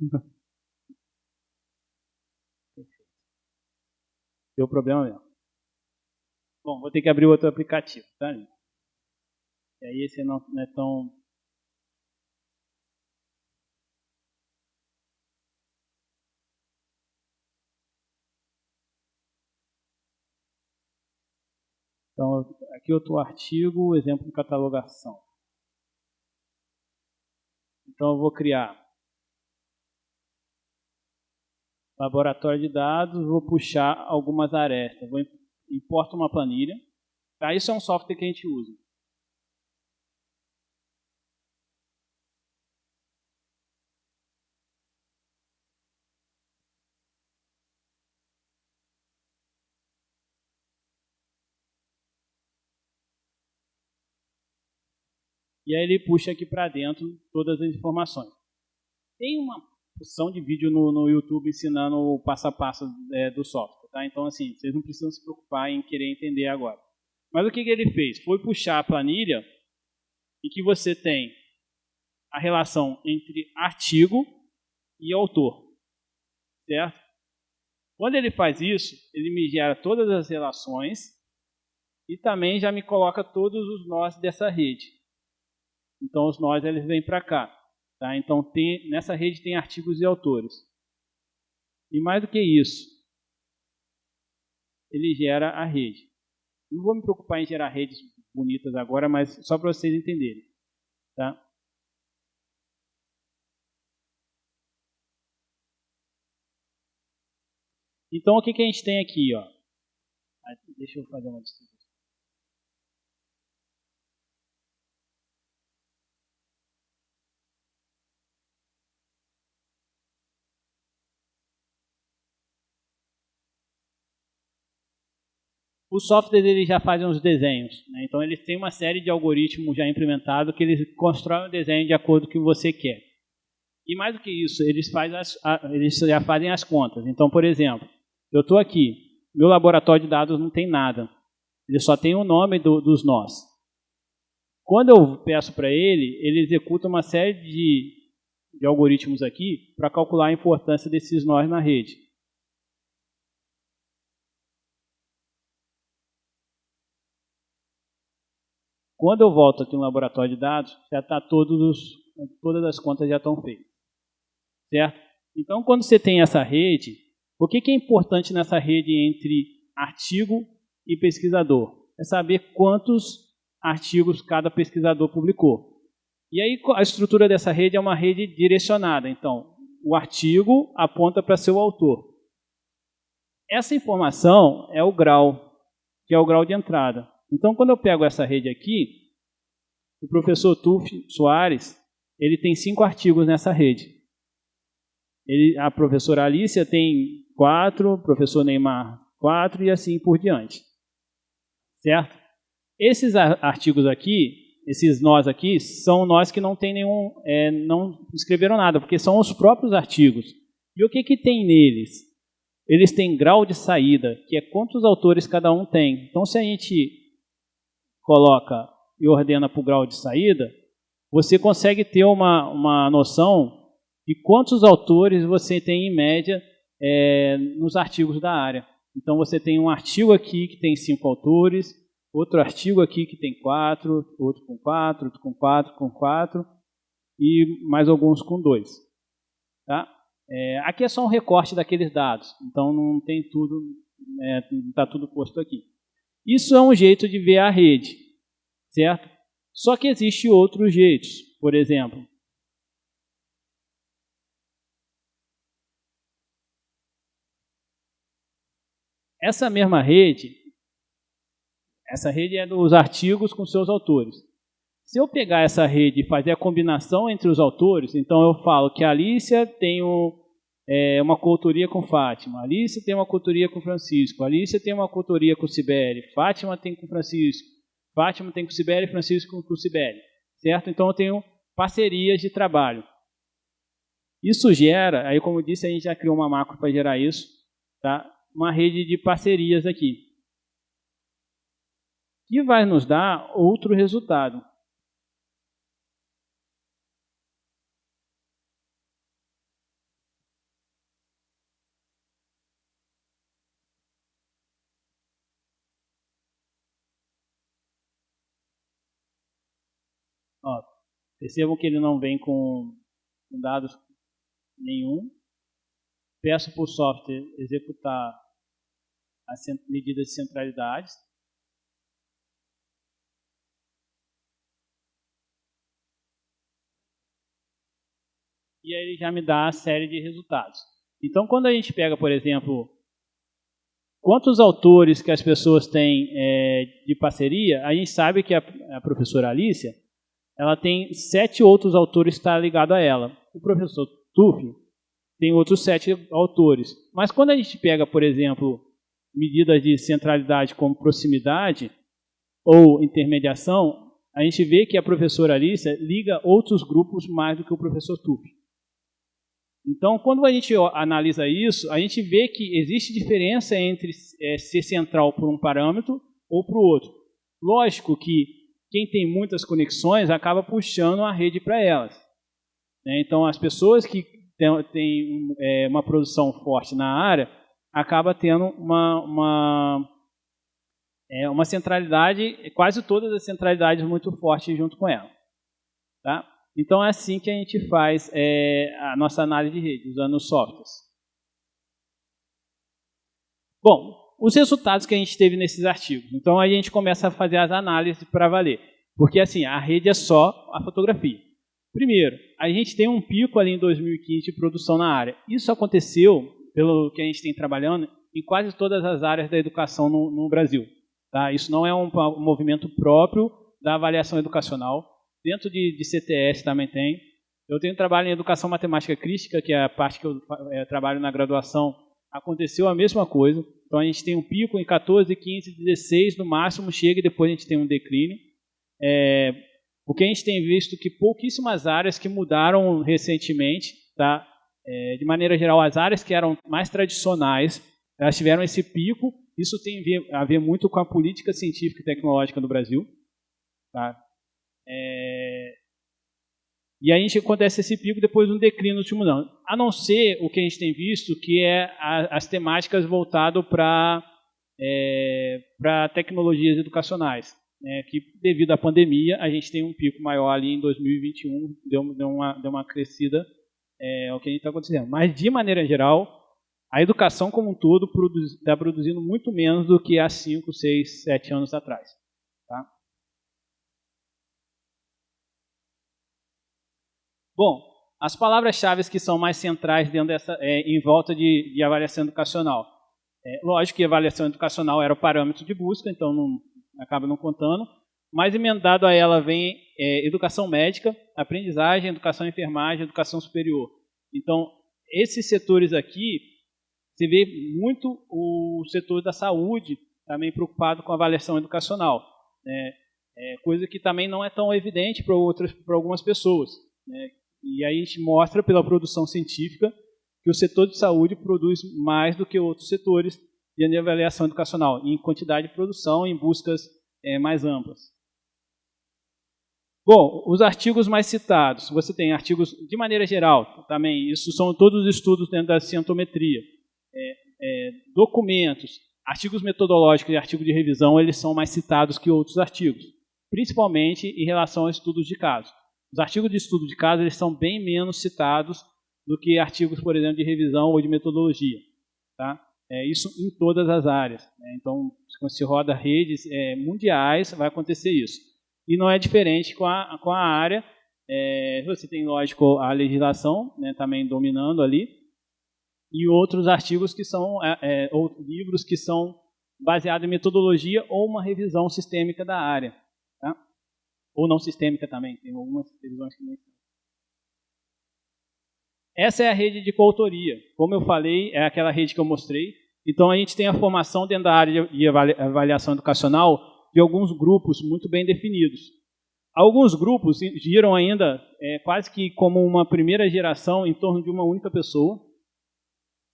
S2: Deu problema mesmo. Bom, vou ter que abrir outro aplicativo, tá? E aí esse não é tão... Então, aqui outro artigo, exemplo de catalogação. Então, eu vou criar laboratório de dados, vou puxar algumas arestas. Importo uma planilha. Tá? Isso é um software que a gente usa. E aí ele puxa aqui para dentro todas as informações. Tem uma porção de vídeo no YouTube ensinando o passo a passo do software. Tá? Então, assim, vocês não precisam se preocupar em querer entender agora. Mas o que ele fez? Foi puxar a planilha em que você tem a relação entre artigo e autor. Certo? Quando ele faz isso, ele me gera todas as relações e também já me coloca todos os nós dessa rede. Então, os nós eles vêm para cá. Tá? Então, nessa rede tem artigos e autores. E mais do que isso, ele gera a rede. Não vou me preocupar em gerar redes bonitas agora, mas só para vocês entenderem. Tá? Então, o que a gente tem aqui? Ó? Deixa eu fazer uma distribuição. Os softwares eles já fazem os desenhos. Né? Então, eles têm uma série de algoritmos já implementados que eles constroem o desenho de acordo com o que você quer. E mais do que isso, eles já fazem as contas. Então, por exemplo, eu estou aqui, meu laboratório de dados não tem nada. Ele só tem o nome dos nós. Quando eu peço para ele executa uma série de algoritmos aqui para calcular a importância desses nós na rede. Quando eu volto aqui no laboratório de dados, já está todas as contas já estão feitas. Certo? Então, quando você tem essa rede, o que é importante nessa rede entre artigo e pesquisador? É saber quantos artigos cada pesquisador publicou. E aí a estrutura dessa rede é uma rede direcionada. Então, o artigo aponta para seu autor. Essa informação é o grau, que é o grau de entrada. Então, quando eu pego essa rede aqui, o professor Tuf Soares, ele tem 5 artigos nessa rede. A professora Alicia tem 4, o professor Neymar 4 e assim por diante. Certo? Esses artigos aqui, esses nós aqui, são nós que não tem não escreveram nada, porque são os próprios artigos. E o que tem neles? Eles têm grau de saída, que é quantos autores cada um tem. Então, se a gente coloca e ordena para o grau de saída, você consegue ter uma noção de quantos autores você tem em média nos artigos da área. Então, você tem um artigo aqui que tem 5 autores, outro artigo aqui que tem 4, outro com 4, outro com 4, com 4 e mais alguns com 2. Tá? Aqui é só um recorte daqueles dados, então não tem tudo, não está tudo posto aqui. Isso é um jeito de ver a rede, certo? Só que existem outros jeitos. Por exemplo, essa mesma rede, essa rede é dos artigos com seus autores. Se eu pegar essa rede e fazer a combinação entre os autores, então eu falo que a Alicia tem uma coautoria com Fátima, a Alicia tem uma coautoria com Francisco, a Alicia tem uma coautoria com Cibele, Fátima tem com Francisco, Fátima tem com Cibele, Francisco com Cibele. Certo? Então eu tenho parcerias de trabalho. Isso gera, aí como eu disse, a gente já criou uma macro para gerar isso, tá? Uma rede de parcerias aqui, que vai nos dar outro resultado. Ó, percebam que ele não vem com dados nenhum. Peço para o software executar as medidas de centralidade. E aí ele já me dá a série de resultados. Então, quando a gente pega, por exemplo, quantos autores que as pessoas têm de parceria, a gente sabe que a professora Alicia, ela tem 7 outros autores que estão ligados a ela. O professor Tufo tem outros 7 autores. Mas quando a gente pega, por exemplo, medidas de centralidade como proximidade ou intermediação, a gente vê que a professora Alicia liga outros grupos mais do que o professor Tufo. Então, quando a gente analisa isso, a gente vê que existe diferença entre ser central por um parâmetro ou para o outro. Lógico que quem tem muitas conexões acaba puxando a rede para elas. Então, as pessoas que têm uma produção forte na área acaba tendo uma centralidade, quase todas as centralidades muito fortes junto com ela. Tá? Então, é assim que a gente faz a nossa análise de rede, usando os softwares. Bom, os resultados que a gente teve nesses artigos. Então, a gente começa a fazer as análises para valer. Porque, assim, a rede é só a fotografia. Primeiro, a gente tem um pico ali em 2015 de produção na área. Isso aconteceu, pelo que a gente tem trabalhando, em quase todas as áreas da educação no Brasil. Tá? Isso não é um movimento próprio da avaliação educacional. Dentro de CTS também tem. Eu tenho trabalho em educação matemática crítica, que é a parte que eu trabalho na graduação. Aconteceu a mesma coisa. Então, a gente tem um pico em 14, 15, 16, no máximo chega e depois a gente tem um declínio. O que a gente tem visto que pouquíssimas áreas que mudaram recentemente, tá? De maneira geral, as áreas que eram mais tradicionais, elas tiveram esse pico. Isso tem a ver muito com a política científica e tecnológica do Brasil. Tá? E a gente acontece esse pico depois de um declínio no último ano. A não ser o que a gente tem visto, que é as temáticas voltadas para tecnologias educacionais. Que devido à pandemia, a gente tem um pico maior ali em 2021, deu uma crescida, é o que a gente está acontecendo. Mas, de maneira geral, a educação como um todo está produzindo muito menos do que há 5, 6, 7 anos atrás. Tá? Bom, as palavras-chave que são mais centrais dentro em volta de avaliação educacional. Lógico que avaliação educacional era o parâmetro de busca, então acaba não contando, mas emendado a ela vem educação médica, aprendizagem, educação enfermagem, educação superior. Então, esses setores aqui, você vê muito o setor da saúde também preocupado com a avaliação educacional, coisa que também não é tão evidente para algumas pessoas. E aí a gente mostra pela produção científica que o setor de saúde produz mais do que outros setores de avaliação educacional, em quantidade de produção, em buscas mais amplas. Bom, os artigos mais citados, você tem artigos de maneira geral, também, isso são todos os estudos dentro da cientometria. Documentos, artigos metodológicos e artigos de revisão, eles são mais citados que outros artigos, principalmente em relação a estudos de caso. Os artigos de estudo de caso, eles são bem menos citados do que artigos, por exemplo, de revisão ou de metodologia. Tá? Isso em todas as áreas. Então, quando se roda redes mundiais, vai acontecer isso. E não é diferente com a área. Você tem, lógico, a legislação, também dominando ali, e outros artigos que são, ou livros que são baseados em metodologia ou uma revisão sistêmica da área. Tá? Ou não sistêmica também, tem algumas revisões que não são. Essa é a rede de coautoria. Como eu falei, é aquela rede que eu mostrei. Então, a gente tem a formação dentro da área de avaliação educacional de alguns grupos muito bem definidos. Alguns grupos giram ainda quase que como uma primeira geração em torno de uma única pessoa.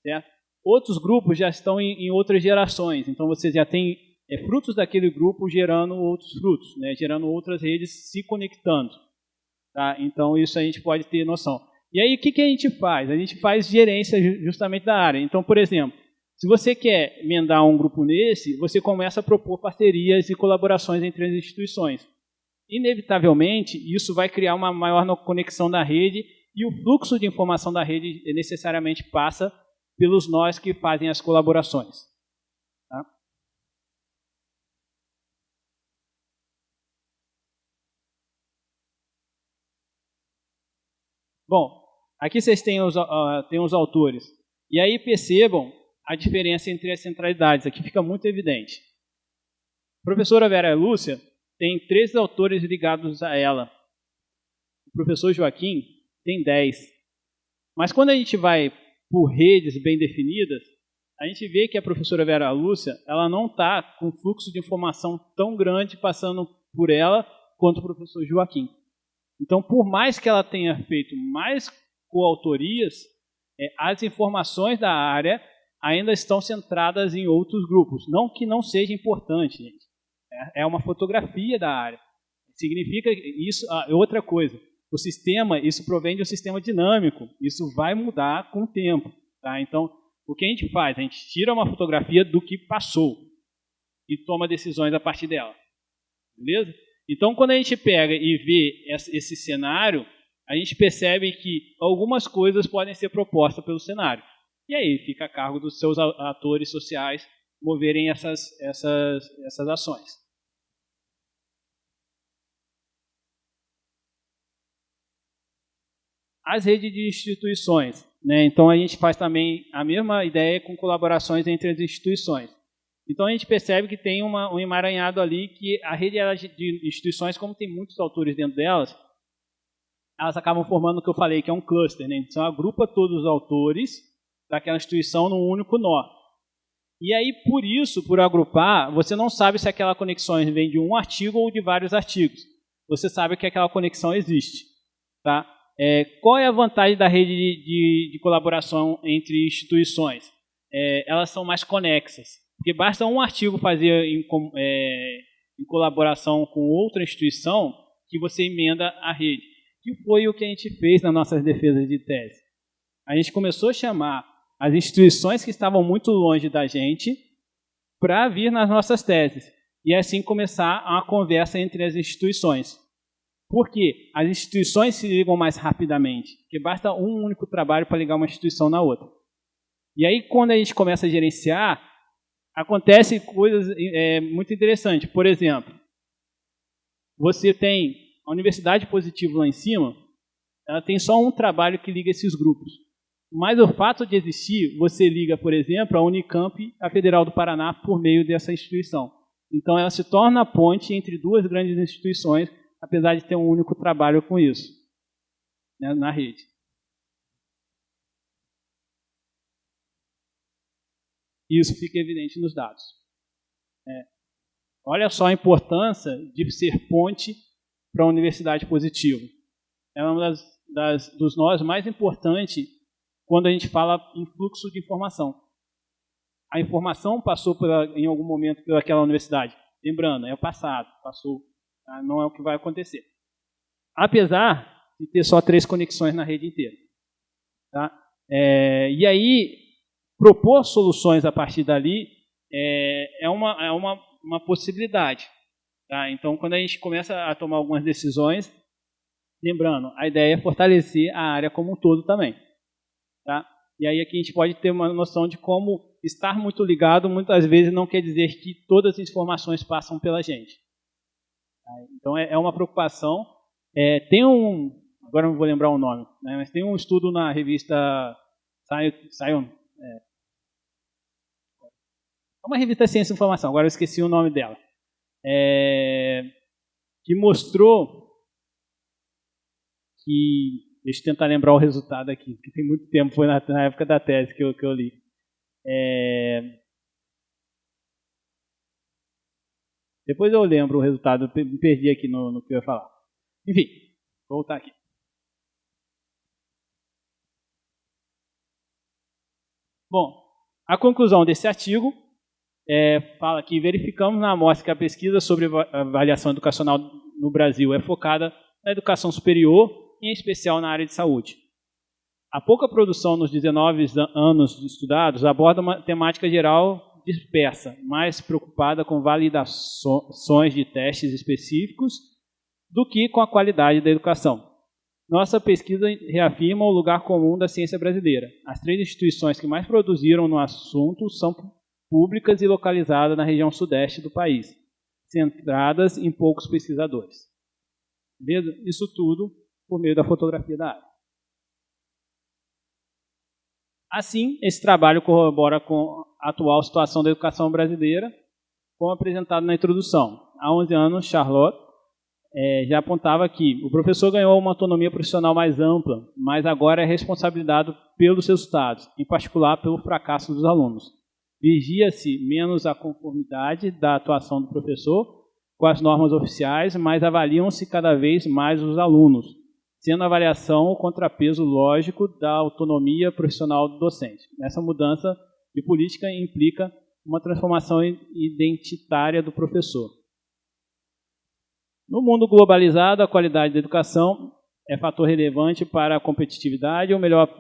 S2: Certo? Outros grupos já estão em outras gerações. Então, você já tem frutos daquele grupo gerando outros frutos, gerando outras redes se conectando. Tá? Então, isso a gente pode ter noção. E aí, o que a gente faz? A gente faz gerência justamente da área. Então, por exemplo, se você quer emendar um grupo nesse, você começa a propor parcerias e colaborações entre as instituições. inevitavelmente, isso vai criar uma maior conexão da rede e o fluxo de informação da rede necessariamente passa pelos nós que fazem as colaborações. Tá? Bom, aqui vocês têm os autores. E aí percebam a diferença entre as centralidades. Aqui fica muito evidente. A professora Vera Lúcia tem 13 autores ligados a ela. O professor Joaquim tem 10. Mas quando a gente vai por redes bem definidas, a gente vê que a professora Vera Lúcia ela não está com fluxo de informação tão grande passando por ela quanto o professor Joaquim. Então, por mais que ela tenha feito mais coautorias, as informações da área ainda estão centradas em outros grupos. Não que não seja importante, gente. É uma fotografia da área. Significa isso, outra coisa. O sistema, isso provém de um sistema dinâmico. Isso vai mudar com o tempo. Tá? Então, o que a gente faz? A gente tira uma fotografia do que passou e toma decisões a partir dela. Beleza? Então, quando a gente pega e vê esse cenário, a gente percebe que algumas coisas podem ser propostas pelo cenário. E aí fica a cargo dos seus atores sociais moverem essas ações. As redes de instituições. Né? Então, a gente faz também a mesma ideia com colaborações entre as instituições. Então, a gente percebe que tem um emaranhado ali, que a rede de instituições, como tem muitos autores dentro delas, elas acabam formando o que eu falei, que é um cluster. Né? Então, agrupa todos os autores daquela instituição num único nó. E aí, por isso, por agrupar, você não sabe se aquela conexão vem de um artigo ou de vários artigos. Você sabe que aquela conexão existe. Tá? Qual é a vantagem da rede de colaboração entre instituições? Elas são mais conexas. Porque basta um artigo fazer em colaboração com outra instituição que você emenda a rede. Que foi o que a gente fez nas nossas defesas de tese. A gente começou a chamar as instituições que estavam muito longe da gente para vir nas nossas teses. E assim começar uma conversa entre as instituições. Por quê? As instituições se ligam mais rapidamente. Porque basta um único trabalho para ligar uma instituição na outra. E aí, quando a gente começa a gerenciar, acontecem coisas muito interessantes. Por exemplo, você tem a Universidade Positivo lá em cima, ela tem só um trabalho que liga esses grupos. Mas o fato de existir, você liga, por exemplo, a Unicamp e a Federal do Paraná por meio dessa instituição. Então, ela se torna a ponte entre duas grandes instituições, apesar de ter um único trabalho com isso, né, na rede. Isso fica evidente nos dados. Olha só a importância de ser ponte para a Universidade Positivo. É uma dos nós mais importantes quando a gente fala em fluxo de informação. A informação passou em algum momento pelaquela universidade. Lembrando, é o passado, passou, tá? Não é o que vai acontecer. Apesar de ter só 3 conexões na rede inteira. Tá? E aí, propor soluções a partir dali é uma possibilidade. Tá? Então, quando a gente começa a tomar algumas decisões, lembrando, a ideia é fortalecer a área como um todo também. Tá? E aí aqui a gente pode ter uma noção de como estar muito ligado muitas vezes não quer dizer que todas as informações passam pela gente. Tá? Então, é uma preocupação. Agora não vou lembrar o nome, né? Mas tem um estudo na revista Science. É uma revista Ciência e Informação, agora eu esqueci o nome dela. Que mostrou que... Deixa eu tentar lembrar o resultado aqui, porque tem muito tempo, foi na época da tese que eu li. Depois eu lembro o resultado, eu me perdi aqui no que eu ia falar. Enfim, vou voltar aqui. Bom, a conclusão desse artigo fala que verificamos na amostra que a pesquisa sobre avaliação educacional no Brasil é focada na educação superior, em especial na área de saúde. A pouca produção nos 19 anos estudados aborda uma temática geral dispersa, mais preocupada com validações de testes específicos do que com a qualidade da educação. Nossa pesquisa reafirma o lugar comum da ciência brasileira. As 3 instituições que mais produziram no assunto são públicas e localizadas na região sudeste do país, centradas em poucos pesquisadores. Beleza? Isso tudo por meio da fotografia da área. Assim, esse trabalho corrobora com a atual situação da educação brasileira, como apresentado na introdução. Há 11 anos, Charlotte já apontava que o professor ganhou uma autonomia profissional mais ampla, mas agora é responsabilizado pelos resultados, em particular pelo fracasso dos alunos. Vigia-se menos a conformidade da atuação do professor com as normas oficiais, mas avaliam-se cada vez mais os alunos, sendo a avaliação o contrapeso lógico da autonomia profissional do docente. Essa mudança de política implica uma transformação identitária do professor. No mundo globalizado, a qualidade da educação é fator relevante para a competitividade e o melhor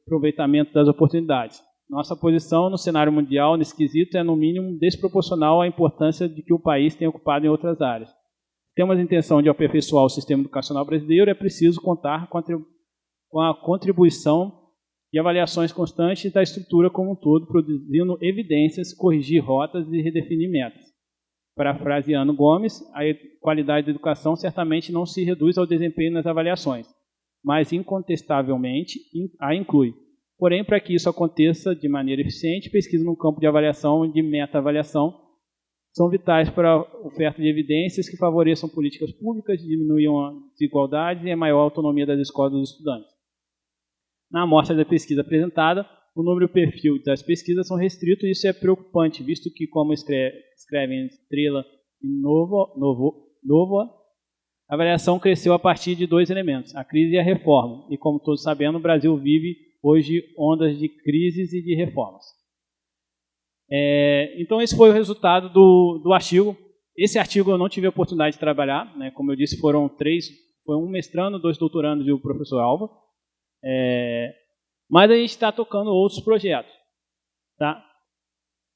S2: aproveitamento das oportunidades. Nossa posição no cenário mundial, nesse quesito, é no mínimo desproporcional à importância de que o país tem ocupado em outras áreas. Se temos a intenção de aperfeiçoar o sistema educacional brasileiro, é preciso contar com a contribuição e avaliações constantes da estrutura como um todo, produzindo evidências, corrigir rotas e redefinir metas. Parafraseando Gomes, a qualidade da educação certamente não se reduz ao desempenho nas avaliações, mas incontestavelmente a inclui. Porém, para que isso aconteça de maneira eficiente, pesquisa no campo de avaliação e de meta-avaliação são vitais para a oferta de evidências que favoreçam políticas públicas, diminuam a desigualdade e a maior autonomia das escolas dos estudantes. Na amostra da pesquisa apresentada, o número e o perfil das pesquisas são restritos e isso é preocupante, visto que, como escrevem Estrela e Novoa, a avaliação cresceu a partir de 2 elementos, a crise e a reforma. E, como todos sabemos, o Brasil vive hoje ondas de crises e de reformas. Então, esse foi o resultado do artigo. Esse artigo eu não tive a oportunidade de trabalhar, né? Como eu disse, foram 3, foi um mestrando, 2 doutorandos e o professor Alva. Mas a gente está tocando outros projetos. Tá?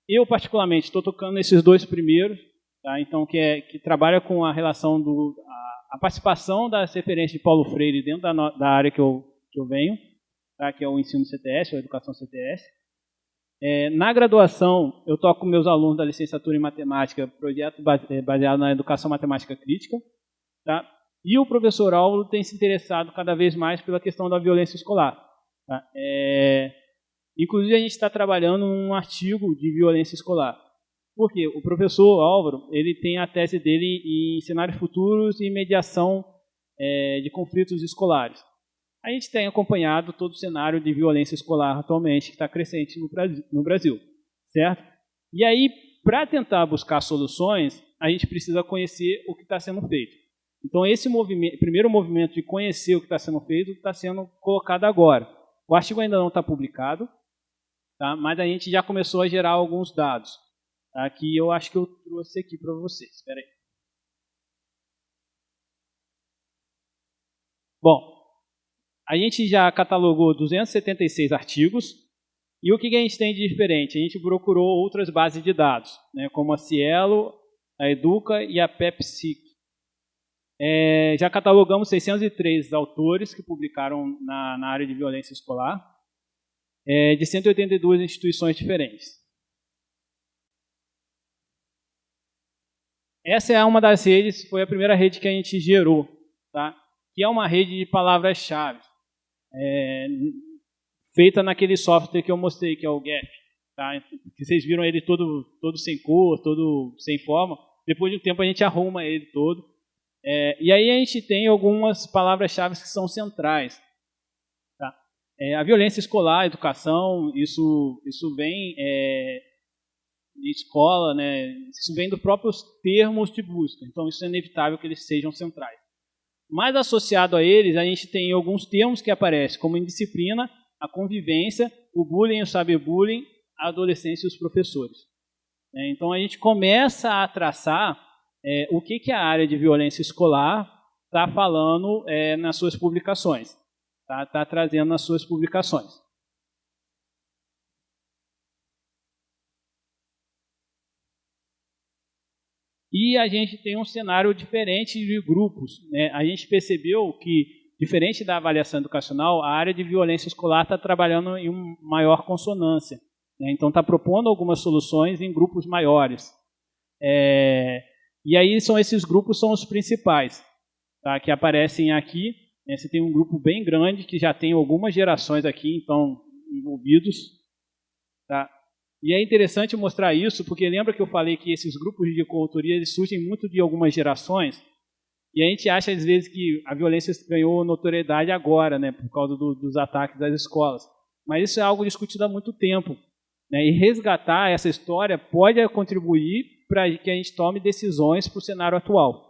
S2: Eu, particularmente, estou tocando nesses 2 primeiros, tá? Então, que trabalha com a relação a participação das referências de Paulo Freire dentro da área que eu venho, tá? Que é o ensino CTS, ou a educação CTS. Na graduação, eu toco com meus alunos da licenciatura em matemática, projeto baseado na educação matemática crítica. Tá? E o professor Álvaro tem se interessado cada vez mais pela questão da violência escolar. Tá? Inclusive, a gente está trabalhando num artigo de violência escolar. Por quê? O professor Álvaro ele tem a tese dele em cenários futuros e mediação de conflitos escolares. A gente tem acompanhado todo o cenário de violência escolar atualmente, que está crescente no Brasil, certo? E aí, para tentar buscar soluções, a gente precisa conhecer o que está sendo feito. Então, esse primeiro movimento de conhecer o que está sendo feito está sendo colocado agora. O artigo ainda não está publicado, tá? Mas a gente já começou a gerar alguns dados, tá? Que eu acho que eu trouxe aqui para vocês. Espera aí. Bom, a gente já catalogou 276 artigos, e o que a gente tem de diferente? A gente procurou outras bases de dados, né, como a Cielo, a Educa e a PepSIC. Já catalogamos 603 autores que publicaram na área de violência escolar, de 182 instituições diferentes. Essa é uma das redes, foi a primeira rede que a gente gerou, tá? Que é uma rede de palavras-chave, feita naquele software que eu mostrei, que é o Gap. Tá? Que vocês viram ele todo sem cor, todo sem forma. Depois de um tempo a gente arruma ele todo. E aí a gente tem algumas palavras-chave que são centrais. Tá? A violência escolar, a educação, isso vem de escola, né? Isso vem dos próprios termos de busca. Então isso é inevitável que eles sejam centrais. Mas associado a eles, a gente tem alguns termos que aparecem, como indisciplina, a convivência, o bullying, o cyberbullying, a adolescência e os professores. Então a gente começa a traçar o que a área de violência escolar está falando nas suas publicações, está trazendo nas suas publicações. E a gente tem um cenário diferente de grupos, né? A gente percebeu que, diferente da avaliação educacional, a área de violência escolar está trabalhando em uma maior consonância, né? Então está propondo algumas soluções em grupos maiores. E aí esses grupos são os principais, tá? Que aparecem aqui. Você tem um grupo bem grande que já tem algumas gerações aqui, então, envolvidos. Tá? E é interessante mostrar isso, porque lembra que eu falei que esses grupos de coautoria eles surgem muito de algumas gerações, e a gente acha às vezes que a violência ganhou notoriedade agora, né, por causa dos ataques às escolas. Mas isso é algo discutido há muito tempo, né, e resgatar essa história pode contribuir para que a gente tome decisões para o cenário atual.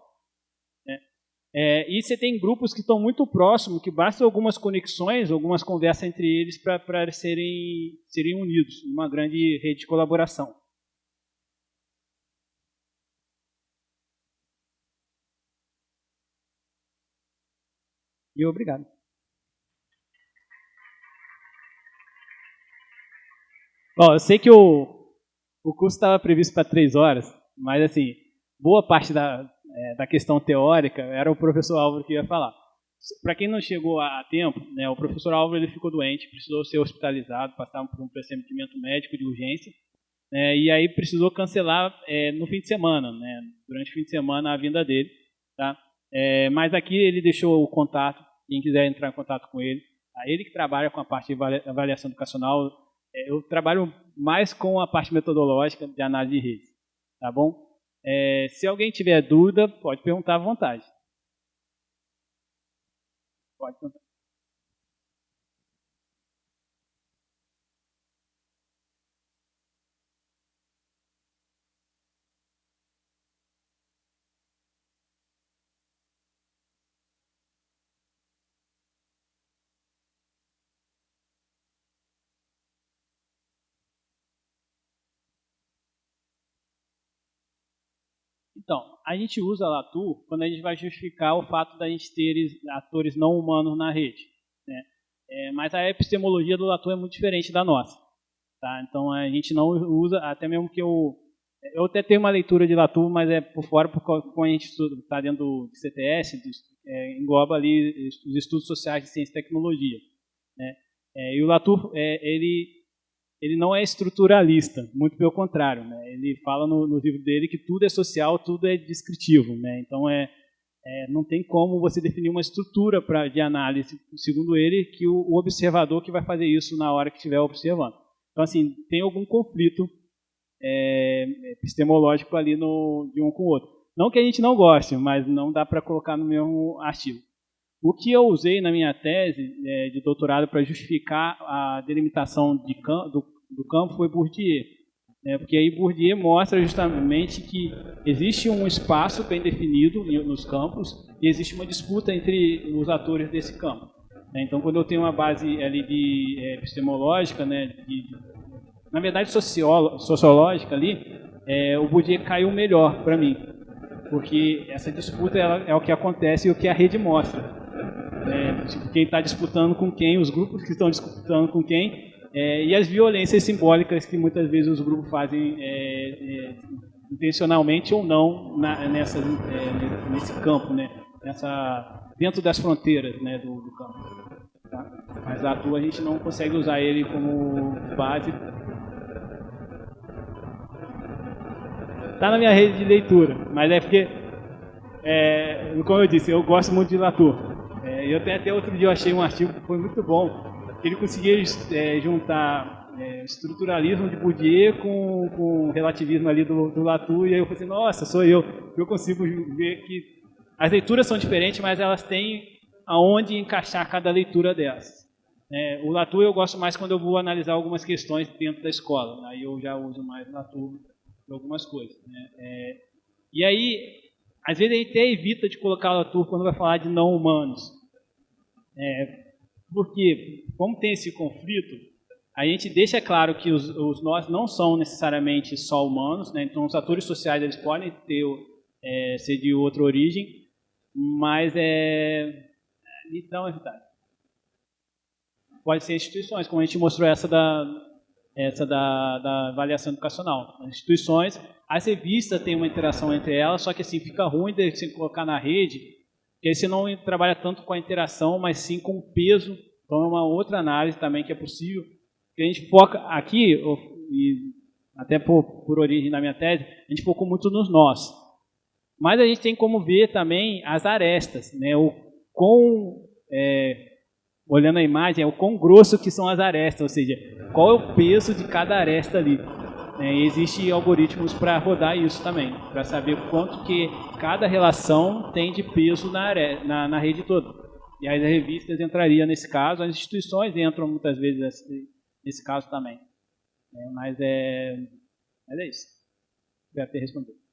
S2: E você tem grupos que estão muito próximos, que basta algumas conexões, algumas conversas entre eles para serem unidos numa grande rede de colaboração. E obrigado. Bom, eu sei que o curso estava previsto para 3 horas, mas assim, boa parte da questão teórica era o professor Álvaro que ia falar. Para quem não chegou a tempo, né, o professor Álvaro ele ficou doente, precisou ser hospitalizado, passar por um procedimento médico de urgência, e aí precisou cancelar no fim de semana, né, durante o fim de semana, a vinda dele. Tá? Mas aqui ele deixou o contato, quem quiser entrar em contato com ele. Tá? Ele que trabalha com a parte de avaliação educacional, eu trabalho mais com a parte metodológica de análise de redes. Tá bom? Se alguém tiver dúvida, pode perguntar à vontade. Pode perguntar. Então, a gente usa a Latour quando a gente vai justificar o fato da gente ter atores não humanos na rede, né? Mas a epistemologia do Latour é muito diferente da nossa. Tá? Então, a gente não usa, até mesmo que eu até tenho uma leitura de Latour, mas é por fora, porque quando a gente está dentro do CTS, engloba ali os estudos sociais de ciência e tecnologia. Né? E o Latour, ele não é estruturalista, muito pelo contrário. Né? Ele fala no livro dele que tudo é social, tudo é descritivo. Né? Então, não tem como você definir uma estrutura de análise, segundo ele, que o observador que vai fazer isso na hora que estiver observando. Então, assim, tem algum conflito epistemológico ali de um com o outro. Não que a gente não goste, mas não dá para colocar no mesmo artigo. O que eu usei na minha tese de doutorado para justificar a delimitação do campo foi Bourdieu. Porque aí Bourdieu mostra justamente que existe um espaço bem definido nos campos e existe uma disputa entre os atores desse campo. Então, quando eu tenho uma base ali epistemológica, né, na verdade sociológica ali, o Bourdieu caiu melhor para mim, porque essa disputa é o que acontece e o que a rede mostra. Tipo, quem está disputando com quem, os grupos que estão disputando com quem, e as violências simbólicas que muitas vezes os grupos fazem intencionalmente ou não nesse campo, né? Dentro das fronteiras, né, do campo. Tá? Mas a tua a gente não consegue usar ele como base. Está na minha rede de leitura, mas é porque, como eu disse, eu gosto muito de Latour. Eu até outro dia eu achei um artigo que foi muito bom, que ele conseguia juntar estruturalismo de Bourdieu com relativismo ali do Latour, e aí eu falei assim, nossa, sou eu. Eu consigo ver que as leituras são diferentes, mas elas têm aonde encaixar cada leitura dessas. O Latour eu gosto mais quando eu vou analisar algumas questões dentro da escola, aí eu já uso mais Latour para algumas coisas. Né? E aí, às vezes a gente até evita de colocar o Latour quando vai falar de não humanos. Porque, como tem esse conflito, a gente deixa claro que os nós não são necessariamente só humanos, né? Então os atores sociais eles podem ser de outra origem, mas então pode ser instituições, como a gente mostrou essa essa da avaliação educacional. As instituições, as revistas têm uma interação entre elas, só que assim fica ruim de você colocar na rede, porque aí você não trabalha tanto com a interação, mas sim com o peso. Então é uma outra análise também que é possível. Que a gente foca aqui, e até por origem da minha tese, a gente focou muito nos nós. Mas a gente tem como ver também as arestas, né? Olhando a imagem, o quão grosso que são as arestas, ou seja, qual é o peso de cada aresta ali. E existem algoritmos para rodar isso também, para saber quanto que cada relação tem de peso na rede toda. E aí as revistas entrariam nesse caso, as instituições entram muitas vezes nesse caso também. Mas é isso. Espero ter respondido.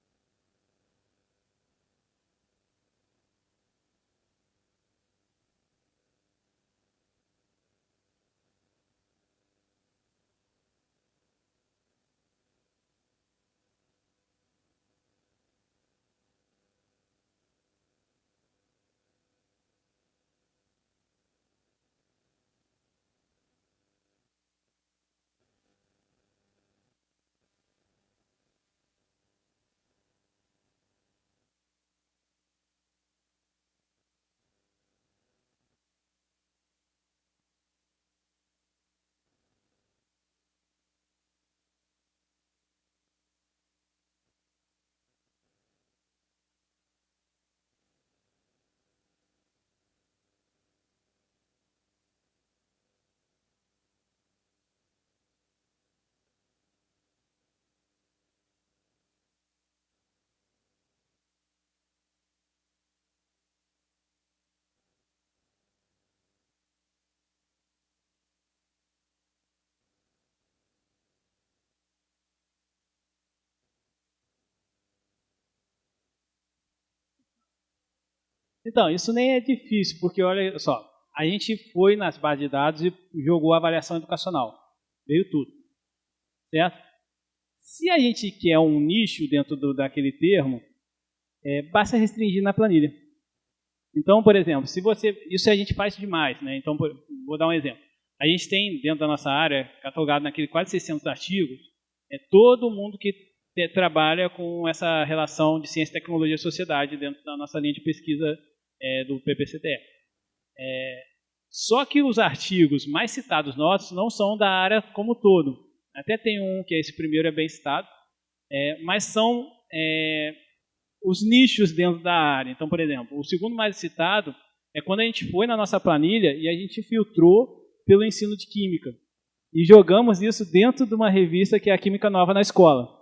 S2: Então, isso nem é difícil, porque olha só, a gente foi nas bases de dados e jogou a avaliação educacional. Veio tudo. Certo? Se a gente quer um nicho dentro daquele termo, basta restringir na planilha. Então, por exemplo, isso a gente faz demais, né? Então, vou dar um exemplo. A gente tem, dentro da nossa área, catalogado naquele quase 600 artigos, todo mundo que trabalha com essa relação de ciência, tecnologia e sociedade dentro da nossa linha de pesquisa do PPCTE. Só que os artigos mais citados nossos não são da área como um todo. Até tem um, que esse primeiro é bem citado, mas são os nichos dentro da área. Então, por exemplo, o segundo mais citado é quando a gente foi na nossa planilha e a gente filtrou pelo ensino de química. E jogamos isso dentro de uma revista que é a Química Nova na Escola.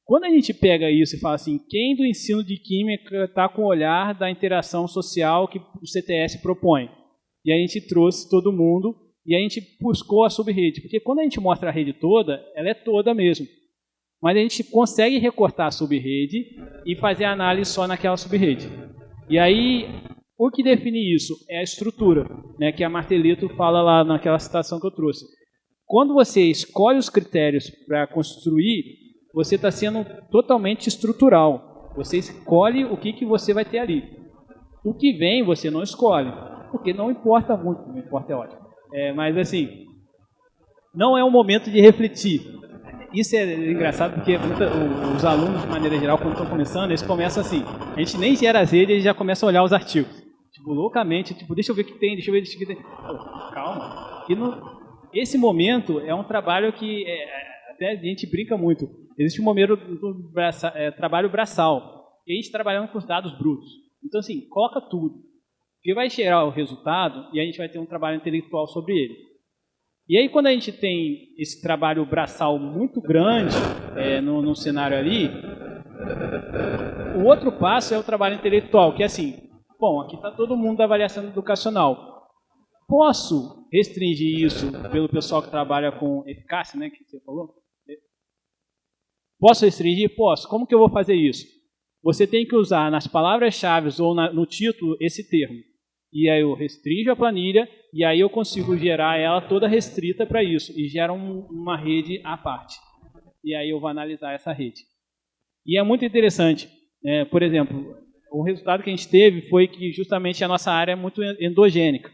S2: Quando a gente pega isso e fala assim, quem do ensino de química está com o olhar da interação social que o CTS propõe? E a gente trouxe todo mundo e a gente buscou a subrede. Porque quando a gente mostra a rede toda, ela é toda mesmo. Mas a gente consegue recortar a subrede e fazer a análise só naquela subrede. E aí, o que define isso é a estrutura, né, que a Martelito fala lá naquela citação que eu trouxe. Quando você escolhe os critérios para construir, você está sendo totalmente estrutural. Você escolhe o que você vai ter ali. O que vem, você não escolhe, porque não importa muito, não importa é ótimo. Mas assim, não é um momento de refletir. Isso é engraçado porque os alunos, de maneira geral, quando estão começando, eles começam assim, a gente nem gera as redes, eles já começam a olhar os artigos. Tipo, loucamente, tipo, deixa eu ver o que tem, deixa eu ver o que tem. Calma. Esse momento é um trabalho que até a gente brinca muito. Existe um momento do trabalho braçal, e a gente trabalhando com os dados brutos. Então, assim, coloca tudo. Porque vai gerar o resultado e a gente vai ter um trabalho intelectual sobre ele. E aí, quando a gente tem esse trabalho braçal muito grande no cenário ali, o outro passo é o trabalho intelectual, que é assim, bom, aqui está todo mundo da avaliação educacional. Posso restringir isso pelo pessoal que trabalha com eficácia, né, que você falou? Posso restringir? Posso. Como que eu vou fazer isso? Você tem que usar nas palavras-chave ou no título esse termo. E aí eu restringo a planilha e aí eu consigo gerar ela toda restrita para isso. E gera uma rede à parte. E aí eu vou analisar essa rede. E é muito interessante. Por exemplo, o resultado que a gente teve foi que justamente a nossa área é muito endogênica.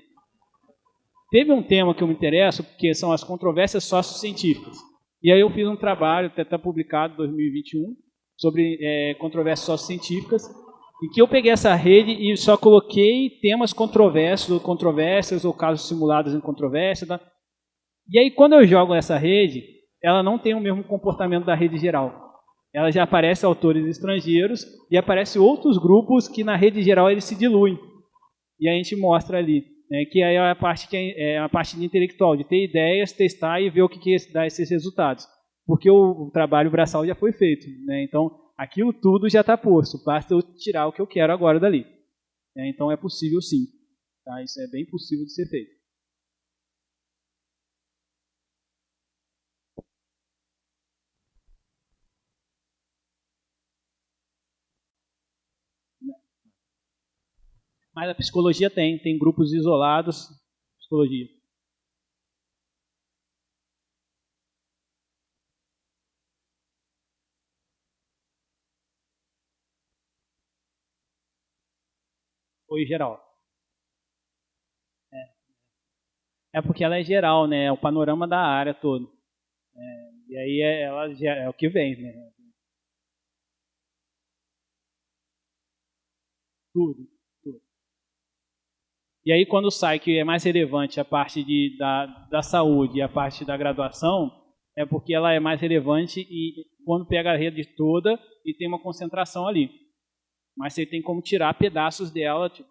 S2: Teve um tema que eu me interesso, que são as controvérsias sociocientíficas. E aí eu fiz um trabalho, até está publicado em 2021, sobre controvérsias sociocientíficas, e que eu peguei essa rede e só coloquei temas controversos, ou controvérsias, ou casos simulados em controvérsia. Tá? E aí, quando eu jogo essa rede, ela não tem o mesmo comportamento da rede geral. Ela já aparece autores estrangeiros e aparece outros grupos que na rede geral eles se diluem. E a gente mostra ali, né, que aí é a parte de intelectual, de ter ideias, testar e ver o que dá esses resultados. Porque o trabalho braçal já foi feito, né? Então aquilo tudo já está posto, basta eu tirar o que eu quero agora dali. Então é possível sim, tá? Isso é bem possível de ser feito. Mas a psicologia tem grupos isolados, psicologia. Foi geral. É porque ela é geral, né? É o panorama da área todo. E aí ela já é o que vem, né? Tudo. E aí quando sai que é mais relevante a parte da saúde e a parte da graduação, é porque ela é mais relevante e quando pega a rede toda e tem uma concentração ali. Mas você tem como tirar pedaços dela, tipo,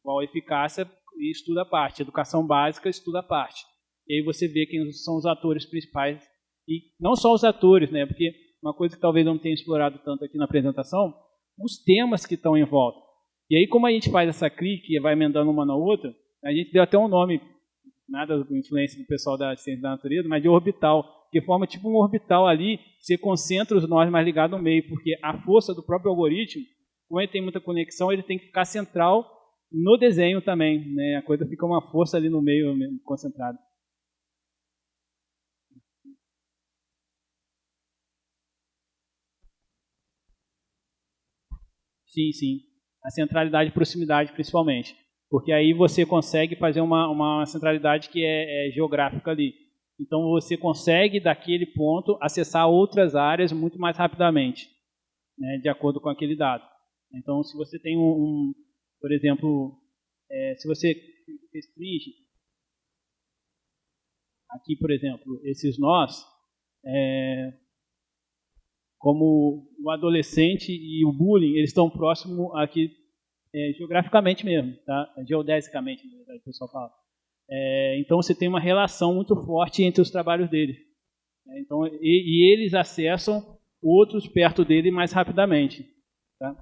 S2: qual a eficácia, e estuda a parte. Educação básica estuda a parte. E aí você vê quem são os atores principais. E não só os atores, né? Porque uma coisa que talvez não tenha explorado tanto aqui na apresentação, os temas que estão em volta. E aí, como a gente faz essa clique e vai emendando uma na outra, a gente deu até um nome, nada com influência do pessoal da ciência da natureza, mas de orbital, que forma tipo um orbital ali, você concentra os nós mais ligados no meio, porque a força do próprio algoritmo, como ele tem muita conexão, ele tem que ficar central no desenho também, né? A coisa fica uma força ali no meio concentrada. Sim, sim. A centralidade e proximidade, principalmente. Porque aí você consegue fazer uma centralidade que é geográfica ali. Então você consegue, daquele ponto, acessar outras áreas muito mais rapidamente, né, de acordo com aquele dado. Então, se você tem por exemplo, se você restringe, aqui, por exemplo, esses nós, como o adolescente e o bullying, eles estão próximos aqui, geograficamente mesmo, tá? Geodesicamente, na verdade, o pessoal fala. Então você tem uma relação muito forte entre os trabalhos deles. Então, e eles acessam outros perto dele mais rapidamente. Tá?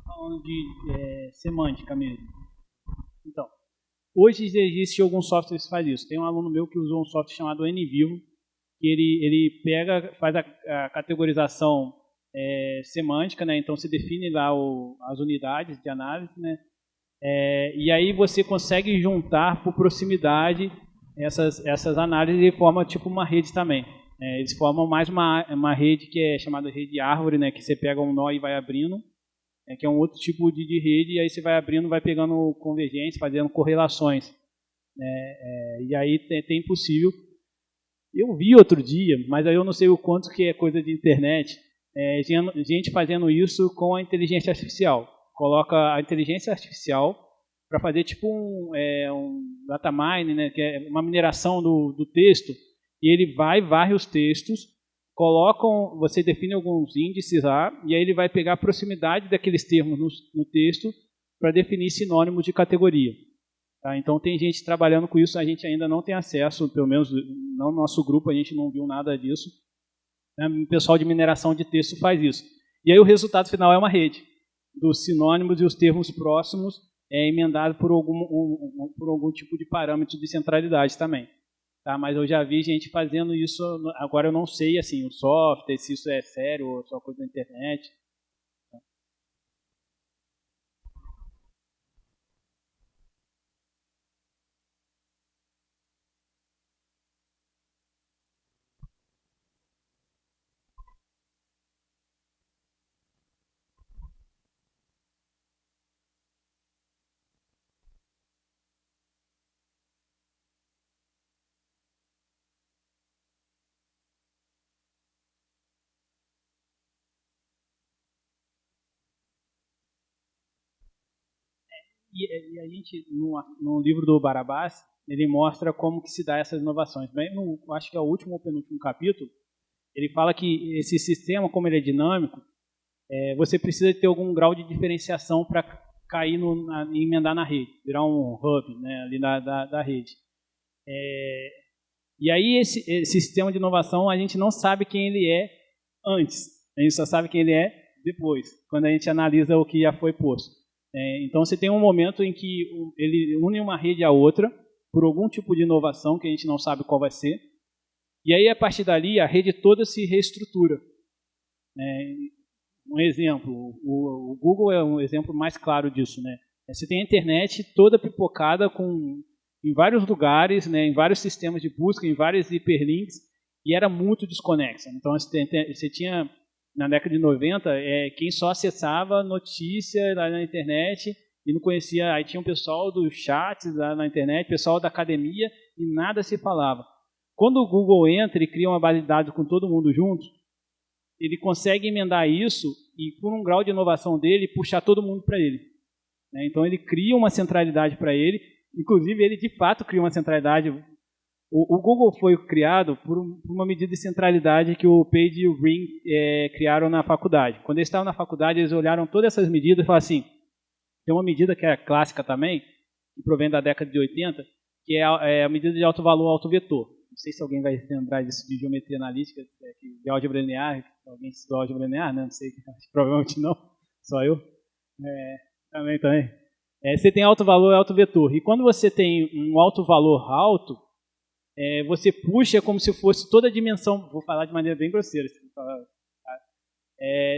S2: Falando de semântica mesmo. Então, hoje existe alguns softwares que fazem isso. Tem um aluno meu que usou um software chamado NVivo, que ele pega, faz a categorização semântica, né? Então se define lá as unidades de análise, né? E aí você consegue juntar por proximidade essas análises e forma tipo uma rede também. Eles formam mais uma rede que é chamada rede árvore, né? Que você pega um nó e vai abrindo, que é um outro tipo de rede, e aí você vai abrindo, vai pegando convergência, fazendo correlações. E aí tem possível. Eu vi outro dia, mas aí eu não sei o quanto que é coisa de internet, gente fazendo isso com a inteligência artificial. Coloca a inteligência artificial para fazer tipo um data mining, né, que é uma mineração do texto, e ele varre os textos, você define alguns índices lá, e aí ele vai pegar a proximidade daqueles termos no texto para definir sinônimos de categoria. Tá? Então, tem gente trabalhando com isso, a gente ainda não tem acesso, pelo menos não no nosso grupo, a gente não viu nada disso. O pessoal de mineração de texto faz isso. E aí o resultado final é uma rede dos sinônimos e os termos próximos emendado por algum tipo de parâmetro de centralidade também. Tá? Mas eu já vi gente fazendo isso, agora eu não sei assim, o software, se isso é sério ou só coisa da internet. E a gente, no livro do Barabás, ele mostra como que se dá essas inovações. Bem, acho que é o último ou penúltimo capítulo, ele fala que esse sistema, como ele é dinâmico, você precisa ter algum grau de diferenciação para cair e emendar na rede, virar um hub, né, ali da rede. E aí esse sistema de inovação, a gente não sabe quem ele é antes, a gente só sabe quem ele é depois, quando a gente analisa o que já foi posto. Então você tem um momento em que ele une uma rede à outra por algum tipo de inovação que a gente não sabe qual vai ser, e aí a partir dali a rede toda se reestrutura. Um exemplo, o Google é um exemplo mais claro disso, né? Você tem a internet toda pipocada em vários lugares, né, em vários sistemas de busca, em vários hiperlinks, e era muito desconexa. Então você tinha na década de 90, quem só acessava notícia lá na internet e não conhecia, aí tinha um pessoal dos chats lá na internet, pessoal da academia, e nada se falava. Quando o Google entra e cria uma base de dados com todo mundo junto, ele consegue emendar isso e, por um grau de inovação dele, puxar todo mundo para ele. Então ele cria uma centralidade para ele, inclusive ele de fato cria uma centralidade. O Google foi criado por uma medida de centralidade que o Page e o Green criaram na faculdade. Quando eles estavam na faculdade, eles olharam todas essas medidas e falaram assim, tem uma medida que é clássica também, que provém da década de 80, que é a medida de alto valor alto-vetor. Não sei se alguém vai lembrar disso de geometria analítica, de álgebra linear, alguém estudou álgebra linear, né? Não sei, provavelmente não, só eu. Também. Você tem alto valor e alto vetor. E quando você tem um alto valor alto, você puxa como se fosse toda a dimensão, vou falar de maneira bem grosseira,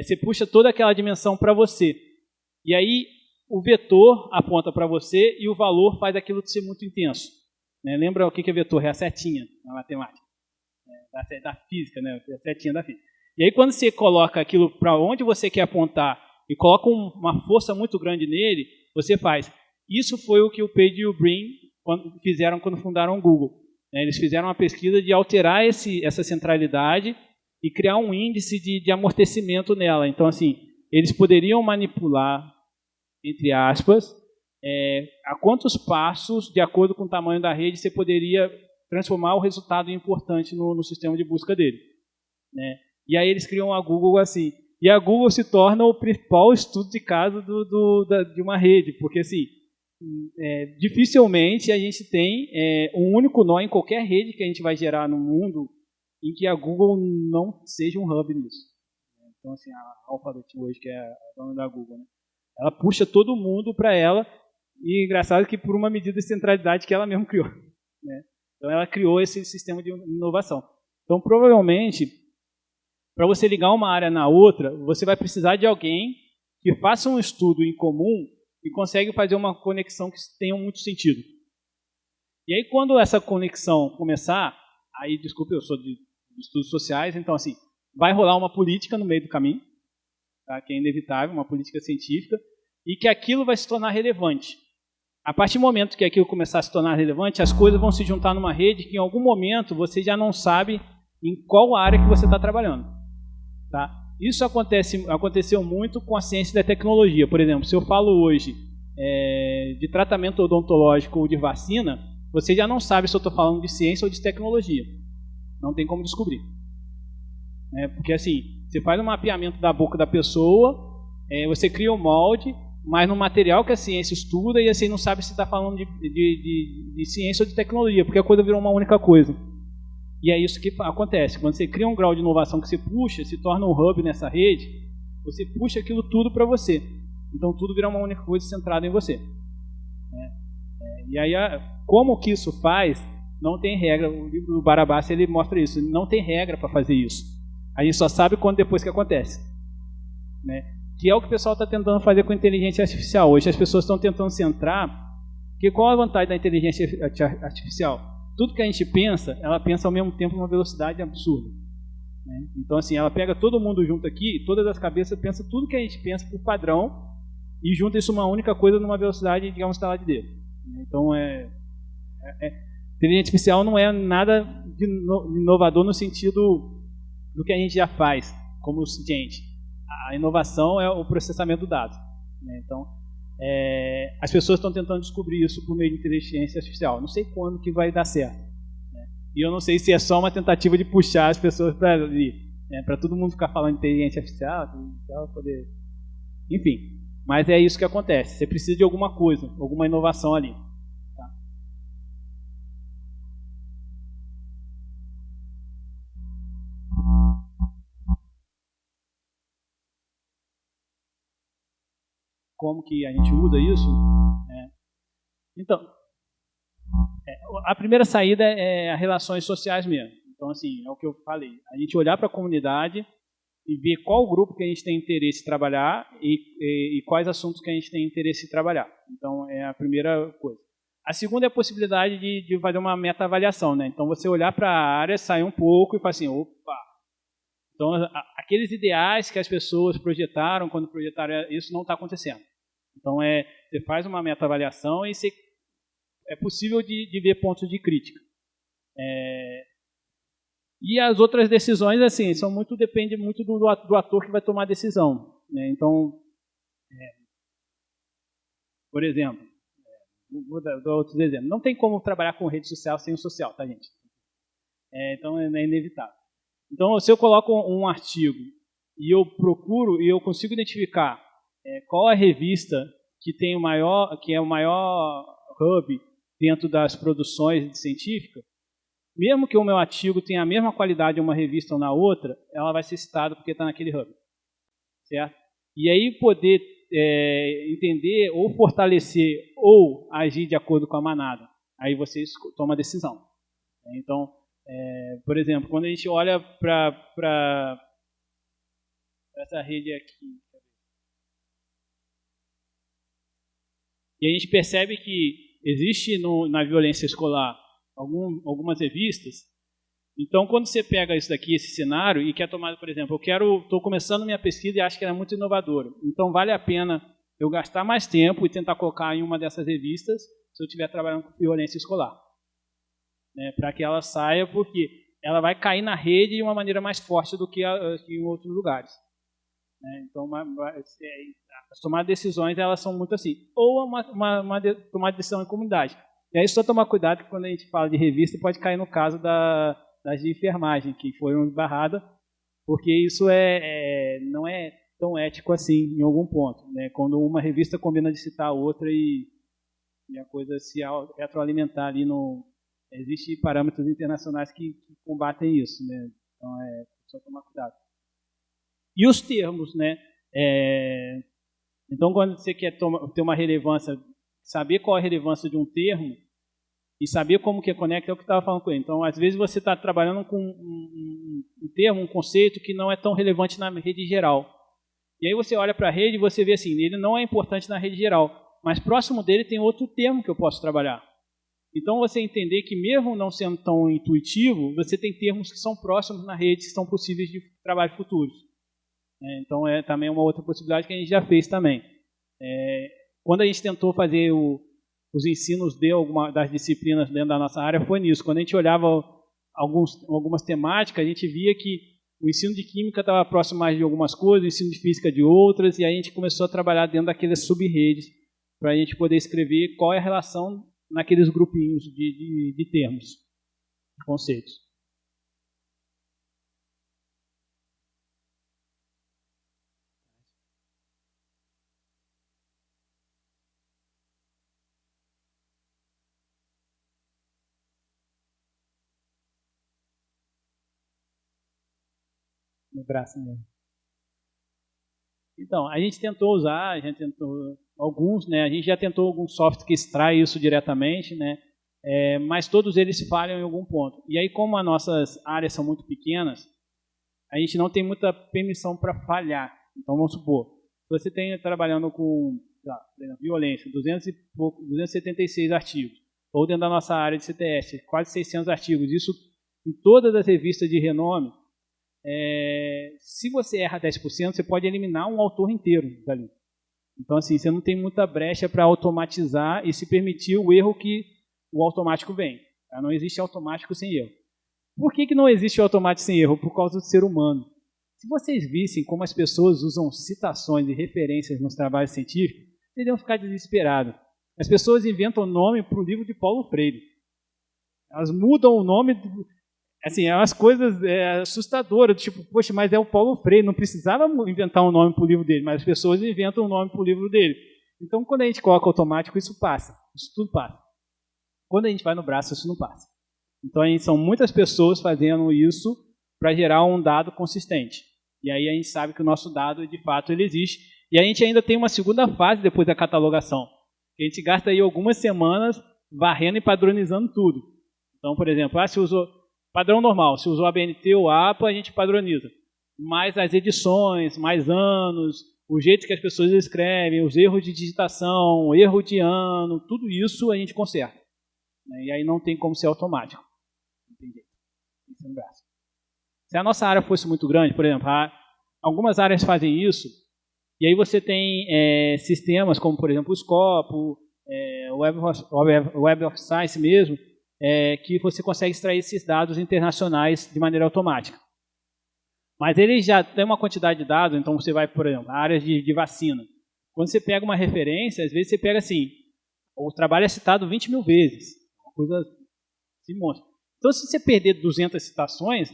S2: você puxa toda aquela dimensão para você. E aí o vetor aponta para você e o valor faz aquilo ser muito intenso. Lembra o que é vetor? É a setinha na matemática, da física, né? A setinha da física. E aí quando você coloca aquilo para onde você quer apontar e coloca uma força muito grande nele, você faz. Isso foi o que o Page e o Brin fizeram quando fundaram o Google. Eles fizeram uma pesquisa de alterar essa centralidade e criar um índice de amortecimento nela. Então, assim, eles poderiam manipular, entre aspas, a quantos passos, de acordo com o tamanho da rede, você poderia transformar o resultado importante no sistema de busca dele. E aí eles criam a Google assim. E a Google se torna o principal estudo de caso de uma rede, porque assim, dificilmente a gente tem um único nó em qualquer rede que a gente vai gerar no mundo em que a Google não seja um hub nisso. Então assim, a Alphabet hoje, que é a dona da Google, né? Ela puxa todo mundo para ela, e engraçado que por uma medida de centralidade que ela mesma criou. Então ela criou esse sistema de inovação. Então provavelmente, para você ligar uma área na outra, você vai precisar de alguém que faça um estudo em comum e consegue fazer uma conexão que tenha muito sentido. E aí, quando essa conexão começar, aí, desculpa, eu sou de estudos sociais, então, assim, vai rolar uma política no meio do caminho, tá, que é inevitável, uma política científica, e que aquilo vai se tornar relevante. A partir do momento que aquilo começar a se tornar relevante, as coisas vão se juntar numa rede que, em algum momento, você já não sabe em qual área que você está trabalhando. Tá? Isso aconteceu muito com a ciência da tecnologia. Por exemplo, se eu falo hoje de tratamento odontológico ou de vacina, você já não sabe se eu estou falando de ciência ou de tecnologia. Não tem como descobrir. Porque assim, você faz um mapeamento da boca da pessoa, você cria um molde, mas no material que a ciência estuda e assim não sabe se está falando de ciência ou de tecnologia, porque a coisa virou uma única coisa. E é isso que acontece. Quando você cria um grau de inovação que você puxa, se torna um hub nessa rede, você puxa aquilo tudo para você. Então tudo vira uma única coisa centrada em você. E aí, como que isso faz? Não tem regra. O livro do Barabás, ele mostra isso. Não tem regra para fazer isso. A gente só sabe quando depois que acontece. Que é o que o pessoal está tentando fazer com a inteligência artificial. Hoje as pessoas estão tentando centrar. Porque qual a vantagem da inteligência artificial? Tudo que a gente pensa, ela pensa ao mesmo tempo numa velocidade absurda. Então, assim, ela pega todo mundo junto aqui, todas as cabeças, pensa tudo que a gente pensa por padrão e junta isso uma única coisa numa velocidade, digamos, estalar de dedo. Então, inteligência artificial não é nada de inovador no sentido do que a gente já faz como gente. A inovação é o processamento do dado. Então, as pessoas estão tentando descobrir isso por meio de inteligência artificial. Não sei quando que vai dar certo. E eu não sei se é só uma tentativa de puxar as pessoas para ali, para todo mundo ficar falando de inteligência artificial, poder... Enfim, mas é isso que acontece. Você precisa de alguma coisa, alguma inovação ali. Tá? Como que a gente usa isso? Então, a primeira saída é as relações sociais mesmo. Então, assim, é o que eu falei. A gente olhar para a comunidade e ver qual grupo que a gente tem interesse em trabalhar e quais assuntos que a gente tem interesse em trabalhar. Então, é a primeira coisa. A segunda é a possibilidade de fazer uma meta-avaliação. Então, você olhar para a área, sair um pouco e falar assim, opa. Então, aqueles ideais que as pessoas projetaram, quando projetaram isso, não está acontecendo. Então, você faz uma meta-avaliação e é possível de ver pontos de crítica. E as outras decisões, assim, depende muito do ator que vai tomar a decisão. Então, por exemplo, vou dar outros exemplos. Não tem como trabalhar com rede social sem o social, tá, gente? Então, é inevitável. Então, se eu coloco um artigo e eu procuro e eu consigo identificar qual a revista que é o maior hub dentro das produções científicas, mesmo que o meu artigo tenha a mesma qualidade em uma revista ou na outra, ela vai ser citada porque está naquele hub. Certo? E aí poder entender ou fortalecer ou agir de acordo com a manada. Aí você toma a decisão. Então, por exemplo, quando a gente olha para essa rede aqui, e a gente percebe que existe na violência escolar algumas revistas. Então, quando você pega isso daqui, esse cenário, e quer tomar, por exemplo, estou começando minha pesquisa e acho que ela é muito inovadora. Então, vale a pena eu gastar mais tempo e tentar colocar em uma dessas revistas, se eu estiver trabalhando com violência escolar. Para que ela saia, porque ela vai cair na rede de uma maneira mais forte do que em outros lugares. Então, as tomadas de decisões, elas são muito assim. Ou tomar de decisão em comunidade. E aí, só tomar cuidado que quando a gente fala de revista, pode cair no caso das de enfermagem, que foram barradas, porque isso não é tão ético assim, em algum ponto. Quando uma revista combina de citar a outra e a coisa se retroalimentar ali existem parâmetros internacionais que combatem isso. Então, só tomar cuidado. E os termos, Então, quando você quer ter uma relevância, saber qual é a relevância de um termo e saber como que conecta, é o que eu estava falando com ele. Então, às vezes você está trabalhando com um termo, um conceito que não é tão relevante na rede geral. E aí você olha para a rede e você vê assim, ele não é importante na rede geral, mas próximo dele tem outro termo que eu posso trabalhar. Então, você entender que mesmo não sendo tão intuitivo, você tem termos que são próximos na rede, que são possíveis de trabalho futuros. Então, também uma outra possibilidade que a gente já fez também. Quando a gente tentou fazer os ensinos das disciplinas dentro da nossa área, foi nisso. Quando a gente olhava algumas temáticas, a gente via que o ensino de química estava próximo mais de algumas coisas, o ensino de física de outras, e aí a gente começou a trabalhar dentro daquelas sub-redes, para a gente poder escrever qual é a relação naqueles grupinhos de termos, de conceitos. no braço mesmo. Então, a gente tentou usar, a gente tentou alguns, né? A gente já tentou alguns softwares que extrai isso diretamente, né? Mas todos eles falham em algum ponto. E aí, como as nossas áreas são muito pequenas, a gente não tem muita permissão para falhar. Então, vamos supor, se você tem trabalhando com, por exemplo, violência, 276 artigos, ou dentro da nossa área de CTS, quase 600 artigos, isso em todas as revistas de renome, se você erra 10%, você pode eliminar um autor inteiro dali. Então, assim, você não tem muita brecha para automatizar e se permitir o erro que o automático vem. Tá? Não existe automático sem erro. Por que não existe automático sem erro? Por causa do ser humano. Se vocês vissem como as pessoas usam citações e referências nos trabalhos científicos, vocês iam ficar desesperados. As pessoas inventam nome para o livro de Paulo Freire. Elas mudam o nome, assim, é umas coisas assustadoras, tipo, poxa, mas é o Paulo Freire, não precisava inventar um nome para o livro dele, mas as pessoas inventam um nome para o livro dele. Então, quando a gente coloca automático, isso passa, isso tudo passa. Quando a gente vai no braço, isso não passa. Então, são muitas pessoas fazendo isso para gerar um dado consistente. E aí a gente sabe que o nosso dado, de fato, ele existe. E a gente ainda tem uma segunda fase depois da catalogação. A gente gasta aí algumas semanas varrendo e padronizando tudo. Então, por exemplo, se usou padrão normal, se usou a ABNT ou a APA, a gente padroniza. Mas as edições, mais anos, o jeito que as pessoas escrevem, os erros de digitação, erro de ano, tudo isso a gente conserta. E aí não tem como ser automático. Entendi. Isso no braço. Se a nossa área fosse muito grande, por exemplo, algumas áreas fazem isso, e aí você tem sistemas como, por exemplo, o Scopus, o Web of Science mesmo, que você consegue extrair esses dados internacionais de maneira automática. Mas ele já tem uma quantidade de dados, então você vai, por exemplo, áreas de vacina. Quando você pega uma referência, às vezes você pega assim, o trabalho é citado 20 mil vezes, uma coisa se mostra. Então, se você perder 200 citações,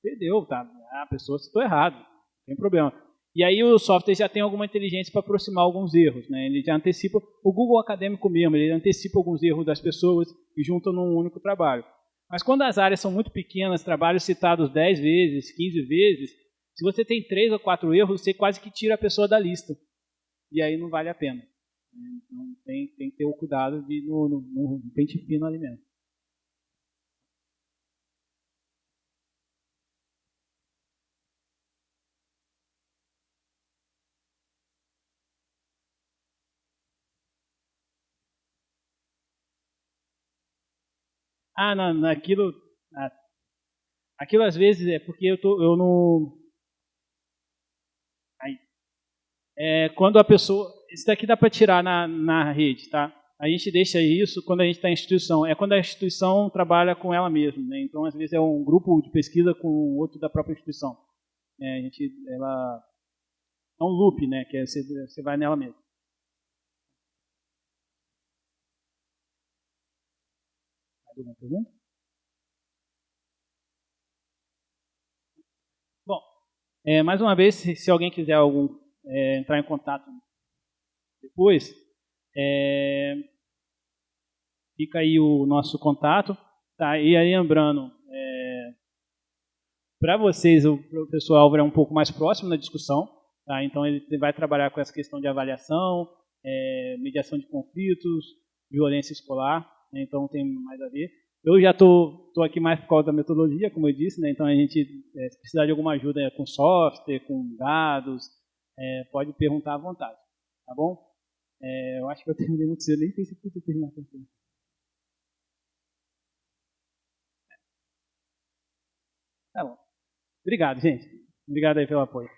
S2: perdeu, tá? A pessoa citou errado, não tem problema. E aí o software já tem alguma inteligência para aproximar alguns erros, né? Ele já antecipa, o Google Acadêmico mesmo, ele antecipa alguns erros das pessoas e junta num único trabalho. Mas quando as áreas são muito pequenas, trabalhos citados 10 vezes, 15 vezes, se você tem 3 ou 4 erros, você quase que tira a pessoa da lista. E aí não vale a pena. Então tem que ter o cuidado de no pente fino ali mesmo. Não, aquilo às vezes é porque eu não... quando a pessoa... Isso daqui dá para tirar na rede, tá? A gente deixa isso quando a gente está em instituição. É quando a instituição trabalha com ela mesma, né? Então, às vezes, é um grupo de pesquisa com outro da própria instituição. Ela é um loop, né? Que você vai nela mesmo. Mais alguma pergunta? Bom, mais uma vez, se alguém quiser entrar em contato depois, fica aí o nosso contato. Tá? E aí, lembrando, para vocês, o professor Álvaro é um pouco mais próximo na discussão. Tá? Então, ele vai trabalhar com essa questão de avaliação, mediação de conflitos, violência escolar. Né? Então, tem mais a ver. Eu já estou aqui mais por causa da metodologia, como eu disse. Né? Então, a gente, se precisar de alguma ajuda com software, com dados, pode perguntar à vontade. Tá bom? Eu acho que eu terminei muito cedo, nem sei se podia terminar com você. Tá bom. Obrigado, gente. Obrigado aí pelo apoio.